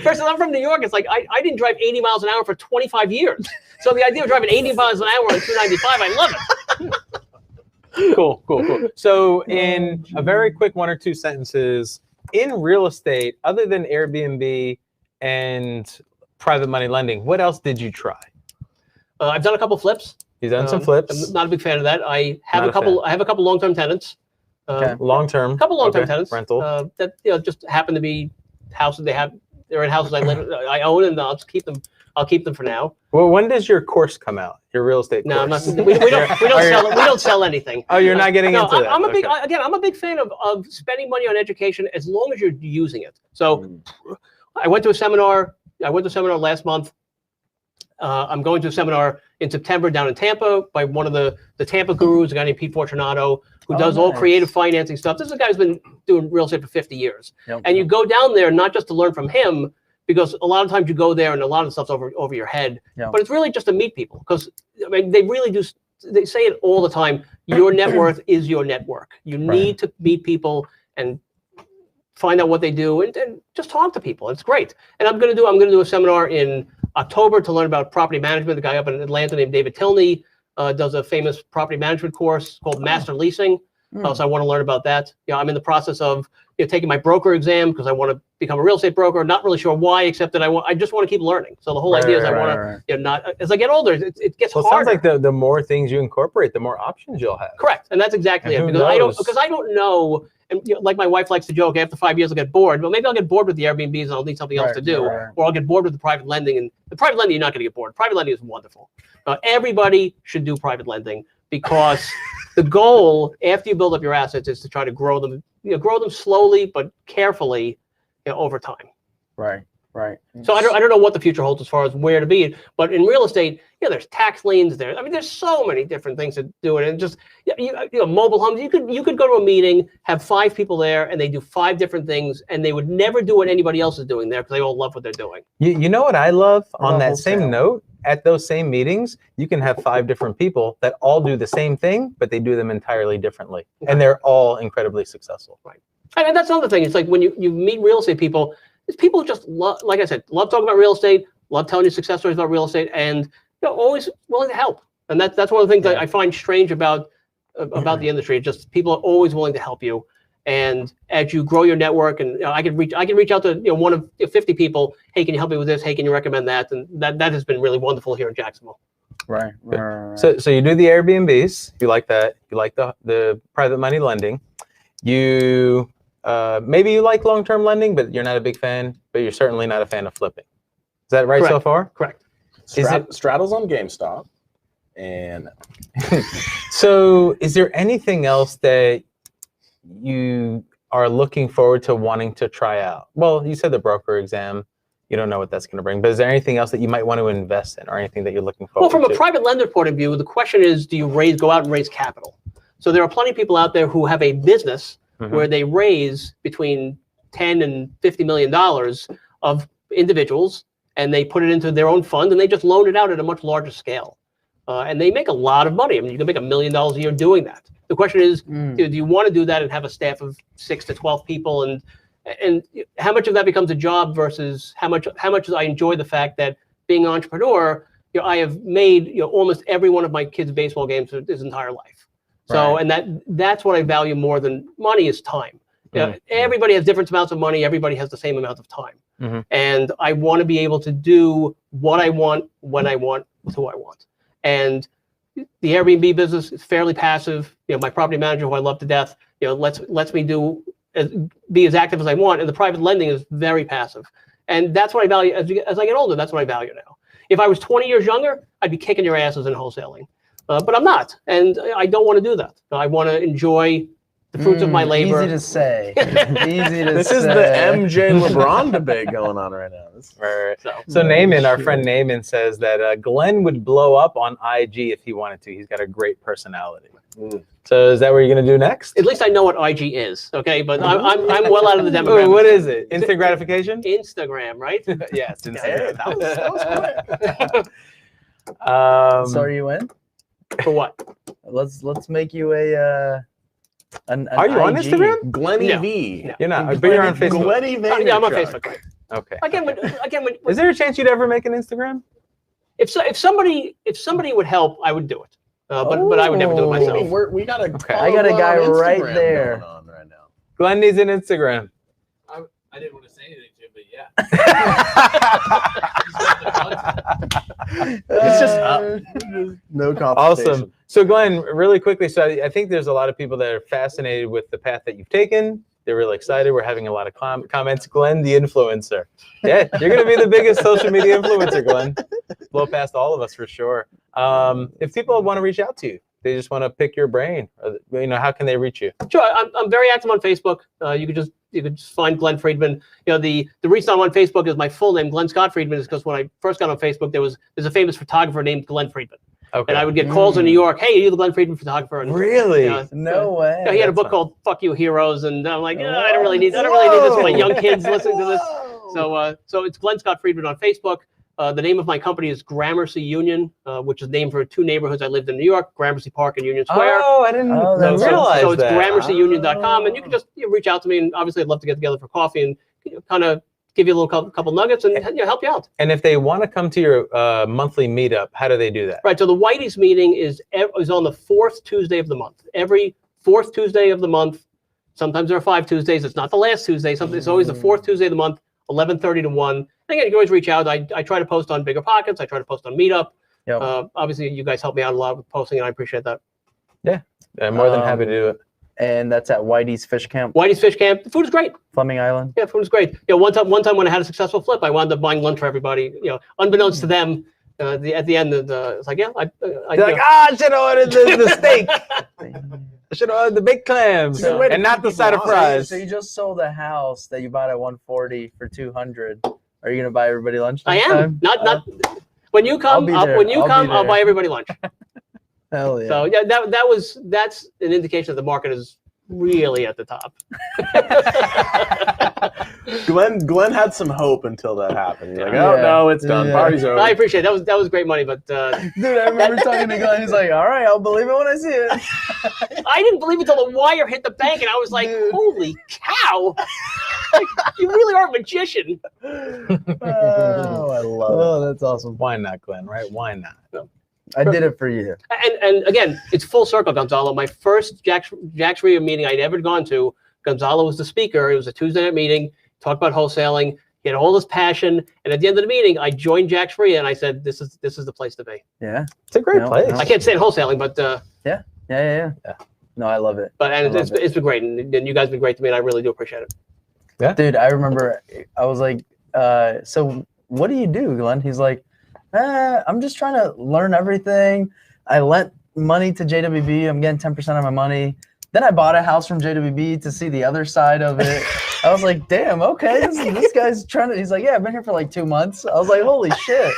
First, I'm from New York. It's like I didn't drive 80 miles an hour for 25 years. So the idea of driving 80 miles an hour on 295, I love it. Cool. So in a very quick 1 or 2 sentences, in real estate, other than Airbnb and private money lending, what else did you try? I've done a couple flips. You've done some flips. I'm not a big fan of that. I have Not a couple. I have a couple long-term tenants. Long-term. A couple long-term tenants. Rental. That just happen to be houses they're in houses I own, and I'll just keep them. I'll keep them for now. Well, when does your course come out? Your real estate course? No, I'm not. We don't sell anything. Oh, you're not getting No, into that. I'm a big fan of spending money on education as long as you're using it. So I went to a seminar. Last month. I'm going to a seminar in September down in Tampa by one of the Tampa gurus, a guy named Pete Fortunato, who does all creative financing stuff. This is a guy who's been doing real estate for 50 years. And you go down there not just to learn from him, because a lot of times you go there and a lot of the stuff's over your head, but it's really just to meet people. Because I mean, they really do. They say it all the time. Your net worth is your network. You need to meet people and find out what they do and just talk to people. It's great. And I'm going to do a seminar in October to learn about property management. The guy up in Atlanta named David Tilney does a famous property management course called Master Leasing. So I want to learn about that. I'm in the process of taking my broker exam because I want to become a real estate broker. Not really sure why, except that I just want to keep learning. So the whole idea is I want to not as I get older, it gets harder. It sounds like the more things you incorporate, the more options you'll have. Correct, and that's exactly it. Because I don't know. And like my wife likes to joke, after 5 years I'll get bored. Well, maybe I'll get bored with the Airbnbs and I'll need something else to do, or I'll get bored with the private lending. And the private lending, you're not going to get bored. Private lending is wonderful. Everybody should do private lending because the goal after you build up your assets is to try to grow them. Grow them slowly but carefully over time. Right. So I don't know what the future holds as far as where to be, but in real estate, there's tax liens there. I mean, there's so many different things to do it, and just mobile homes. You could go to a meeting, have 5 people there, and they do 5 different things, and they would never do what anybody else is doing there because they all love what they're doing. You know what I love on that same note? At those same meetings, you can have 5 different people that all do the same thing, but they do them entirely differently, and they're all incredibly successful. Right. And that's another thing. It's like when you meet real estate people. People just love, like I said, love talking about real estate, love telling you success stories about real estate, and always willing to help. And that's one of the things that I find strange about the industry. It's just people are always willing to help you. And as you grow your network, and I can reach out to one of 50 people. Hey, can you help me with this? Hey, can you recommend that? And that has been really wonderful here in Jacksonville. Right. So you do the Airbnbs. You like that. You like the private money lending. You. Maybe you like long-term lending, but you're not a big fan, but you're certainly not a fan of flipping. Is that right so far? Correct. Straddles on GameStop. And so is there anything else that you are looking forward to wanting to try out? Well, you said the broker exam. You don't know what that's going to bring, but is there anything else that you might want to invest in or anything that you're looking forward to? Well, from a private lender point of view, the question is, do you go out and raise capital? So there are plenty of people out there who have a business where they raise between $10 and $50 million of individuals, and they put it into their own fund, and they just loan it out at a much larger scale. And they make a lot of money. I mean, you can make $1 million a year doing that. The question is, do you want to do that and have a staff of 6 to 12 people, and how much of that becomes a job versus how much I enjoy the fact that being an entrepreneur, I have made almost every one of my kids' baseball games his entire life. So, and that's what I value more than money is time. Everybody has different amounts of money. Everybody has the same amount of time. And I want to be able to do what I want, when I want, with who I want. And the Airbnb business is fairly passive. My property manager, who I love to death, lets me be as active as I want. And the private lending is very passive. And that's what I value as I get older. That's what I value now. If I was 20 years younger, I'd be kicking your asses in wholesaling. But I'm not, and I don't want to do that. I want to enjoy the fruits of my labor. Easy to say. Easy to This say. is the MJ LeBron debate going on right now. Right. So, So Naaman, our friend Naaman, says that Glenn would blow up on IG if he wanted to. He's got a great personality. So is that what you're gonna do next? at least I know what IG is, okay? But I'm well out of the Ooh, demographic. what is it? Instant gratification? Instagram, right? Yes, Hey, Instagram. that was quick. So are you in? For what? Let's make you an Are you on IG. Instagram? Glenny No. V. No. You're not, but you're on Facebook. Glenny Vaynerchuk. Yeah, I'm on Facebook. Right? Okay. Again, Is there a chance you'd ever make an Instagram? if somebody would help, I would do it. But I would never do it I myself. mean, we got a Okay. I got a guy on right Instagram there. going on right now. Glenn needs an Instagram. I didn't want to say anything to him, but yeah. It's just up. No competition. Awesome. So Glenn, really quickly, so I think there's a lot of people that are fascinated with the path that you've taken. They're really excited. We're having a lot of comments. Glenn, the influencer. Yeah, you're going to be the biggest social media influencer, Glenn. Blow past all of us for sure. If people want to reach out to you, they just want to pick your brain, or, how can they reach you? Sure, I'm very active on Facebook. You could just find Glen Friedman. The reason I'm on Facebook is my full name, Glen Scott Friedman, is because when I first got on Facebook, there's a famous photographer named Glen Friedman. Okay. And I would get calls in New York, hey, are you the Glen Friedman photographer? And, Really? No way. he had a That's book fun. called "Fuck You Heroes," and I'm like, I don't really need this. My young kids listening to this. So it's Glen Scott Friedman on Facebook. The name of my company is Gramercy Union, which is named for two neighborhoods I lived in New York, Gramercy Park and Union Square. Oh, I didn't Oh, that's realize so it's that. gramercyunion.com, and you can just reach out to me, and obviously I'd love to get together for coffee and kind of give you a little couple nuggets and help you out. And if they want to come to your monthly meetup, how do they do that? Right. So the Whitey's meeting is on the fourth Tuesday of the month. Every fourth Tuesday of the month. Sometimes there are 5 Tuesdays. It's not the last Tuesday. It's always the fourth Tuesday of the month, 11:30 to 1. Again, you can always reach out. I try to post on Bigger Pockets. I try to post on Meetup. Yep. Obviously, you guys help me out a lot with posting, and I appreciate that. I'm more than happy to do it. And that's at Whitey's Fish Camp, Whitey's Fish Camp. The food is great. Fleming Island. Yeah, food is great. One time when I had a successful flip, I wound up buying lunch for everybody. Unbeknownst to them, at the end, it's like, They're like, I should have ordered the steak. I should have ordered the baked clams So- and not the side of fries. So you just sold a house that you bought at 140 for 200. Are you gonna buy everybody lunch? I next am time? not. When you come, I'll be there. I'll buy everybody lunch. Hell yeah. So that's an indication that the market is really at the top. Glenn had some hope until that happened. He's like, Yeah. oh no, it's done. Yeah. Party's over. I appreciate it. That was great money, but Dude, I remember talking to Glenn. He's like, all right, I'll believe it when I see it. I didn't believe it until the wire hit the bank, and I was like, Dude. holy cow! Like, you really are a magician. Oh, I love it. Oh, that's awesome. Why not, Glenn, right? Why not? I did it for you. And again, it's full circle, Gonzalo. My first JaxREIF meeting I'd ever gone to, Gonzalo was the speaker. It was a Tuesday night meeting, talked about wholesaling. He had all this passion, and at the end of the meeting, I joined JaxREIF, and I said, "This is the place to be." Yeah. It's a great No, place. no. I can't stand wholesaling, but Yeah. No, I love it. it's been great, and you guys have been great to me, and I really do appreciate it. Dude, I remember I was like, so what do you do, Glenn? He's like, I'm just trying to learn everything. I lent money to JWB. I'm getting 10% of my money. Then I bought a house from JWB to see the other side of it. I was like, damn, okay, this guy's trying to, he's like, yeah, I've been here for like 2 months. I was like, holy shit.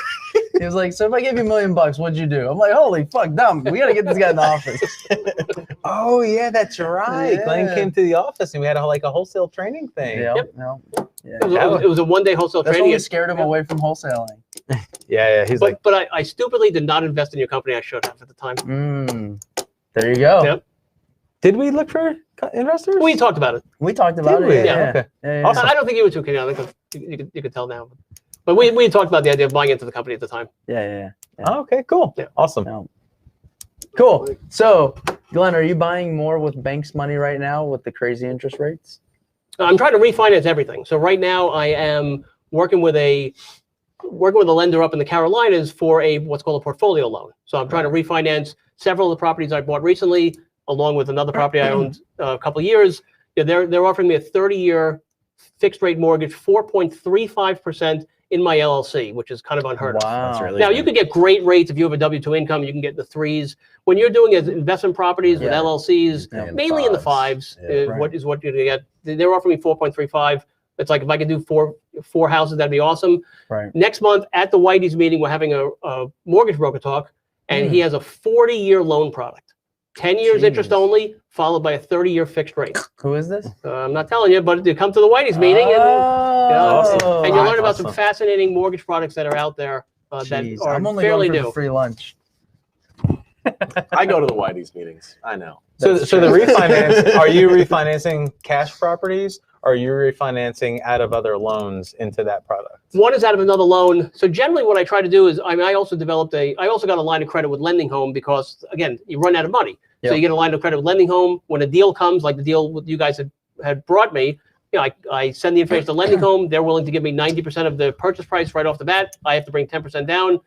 He was like, so if I gave you $1 million, what'd you do? I'm like, holy fuck, dumb. We got to get this guy in the office. Oh yeah, that's right. Yeah. Glenn came to the office and we had a wholesale training thing. Yeah, Yep. no. Yeah. It was a one-day wholesale That's training. what scared him away from wholesaling. Yeah. He's like, But I stupidly did not invest in your company. I should have at the time. There you go. Yep. did we look for investors? We talked about it. We talked about Did it. we? Yeah. Okay. Yeah, yeah. Awesome. I don't think you were too keen on it because you could tell now. But we talked about the idea of buying into the company at the time. Yeah. Oh, okay, cool. Yeah. Awesome. No. Cool. So, Glenn, are you buying more with banks' money right now with the crazy interest rates? I'm trying to refinance everything. So right now I am working with a lender up in the Carolinas for what's called a portfolio loan. So I'm trying to refinance several of the properties I bought recently, along with another property I owned a couple of years. Yeah, they're offering me a 30-year fixed rate mortgage, 4.35%. in my LLC, which is kind of unheard of. Wow. That's really Now, good. you could get great rates if you have a W-2 income. You can get the 3s. When you're doing as investment properties with Yeah. LLCs, Yeah, mainly in the 5s, Yeah. Right. is what you're going to get. They're offering me 4.35. It's like if I could do four houses, that'd be awesome. Right. Next month at the Whitey's meeting, we're having a mortgage broker talk, and he has a 40-year loan product, 10 years interest Jeez. only, followed by a 30-year fixed rate. Who is this? I'm not telling you, but you come to the Whitey's meeting and Oh, you'll learn about some Awesome. fascinating mortgage products that are out there that Jeez, are I'm only fairly going for new. the free lunch. I go to the Whitey's meetings. I know. So That's the true. refinance, are you refinancing cash properties? Or are you refinancing out of other loans into that product? One is out of another loan. So generally what I try to do is, I also got a line of credit with Lending Home because, again, you run out of money. So Yep. you get a line of credit with Lending Home. When a deal comes, like the deal with you guys had brought me, I send the information to Lending Home. They're willing to give me 90% of the purchase price right off the bat. I have to bring 10% down.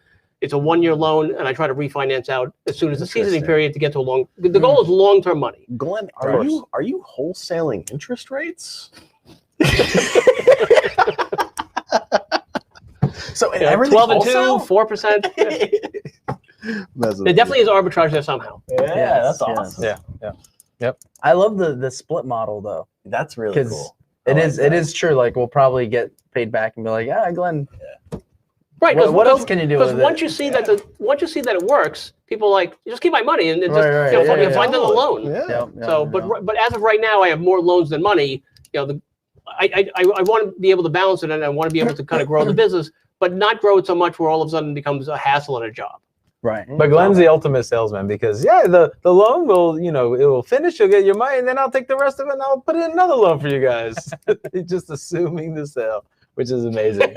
It's a 1-year loan, and I try to refinance out as soon as the seasoning Interesting. period to get to the goal is long-term money. Glenn, Of course. are you wholesaling interest rates? So Yeah, everything's 12 and 2, wholesale? 4%. There definitely is arbitrage there somehow. Yeah, Yes, that's awesome. Yeah. I love the split model though. That's really 'Cause cool. It I like is that. it is true. Like we'll probably get paid back and be like, yeah, Glenn, Right. what else can you do Because with once it? you see that once you see that it works, people are like, just keep my money and just Right, you know, yeah, find another loan. Yeah. Yep, yep, So, yep. but as of right now, I have more loans than money. I want to be able to balance it, and I want to be able to kind of grow the business, but not grow it so much where all of a sudden it becomes a hassle and a job. Right. But Glenn's the ultimate salesman because the loan will, it will finish, you'll get your money, and then I'll take the rest of it and I'll put in another loan for you guys. Just assuming the sale, which is amazing.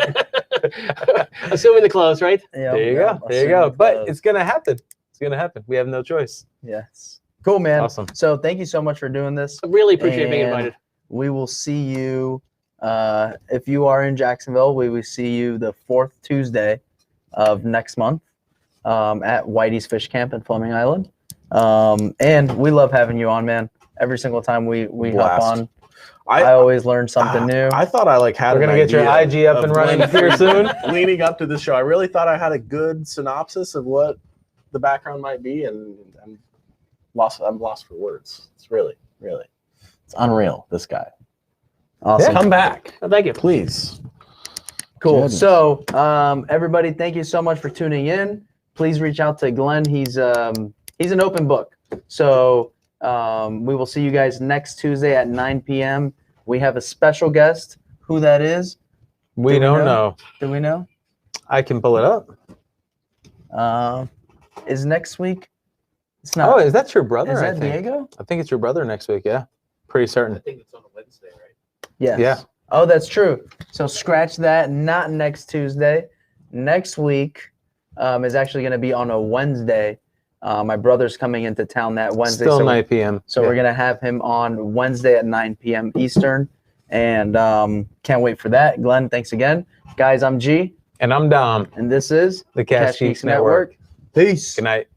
Assuming the close, right? Yep, There you yep, go. There you go. assuming But close. it's gonna happen. It's gonna happen. We have no choice. Yes. Cool, man. Awesome. So thank you so much for doing this. I really appreciate being And invited. We will see you if you are in Jacksonville. We will see you the 4th Tuesday of next month at Whitey's Fish Camp in Fleming Island. And we love having you on, man. Every single time we hop Blast. on, I always learn something new. I thought I had. We're an gonna get your idea IG up and of running Glenn here soon. Leading up to this show, I really thought I had a good synopsis of what the background might be, and I'm lost for words. It's really, it's unreal. This guy. Awesome. Come back, Thank you. please. Cool. Goodness. So, everybody, thank you so much for tuning in. Please reach out to Glenn. He's an open book. So, we will see you guys next Tuesday at 9 p.m. We have a special guest. Who that is? We Do we don't know? know. Do we know? I can pull it up. Is next week? It's not. Oh, is that your brother? is I that think. Diego? I think it's your brother next week. Yeah, pretty I certain. think it's on a Wednesday, right? Yes. Yeah. Oh, that's true. So scratch that. Not next Tuesday. Next week is actually going to be on a Wednesday. My brother's coming into town that Wednesday. Still so 9 p.m. So Yeah. we're gonna have him on Wednesday at 9 p.m. Eastern, and can't wait for that. Glenn, thanks again, guys. I'm G, And I'm Dom, and this is the Cash Geeks Network. Peace. Good night.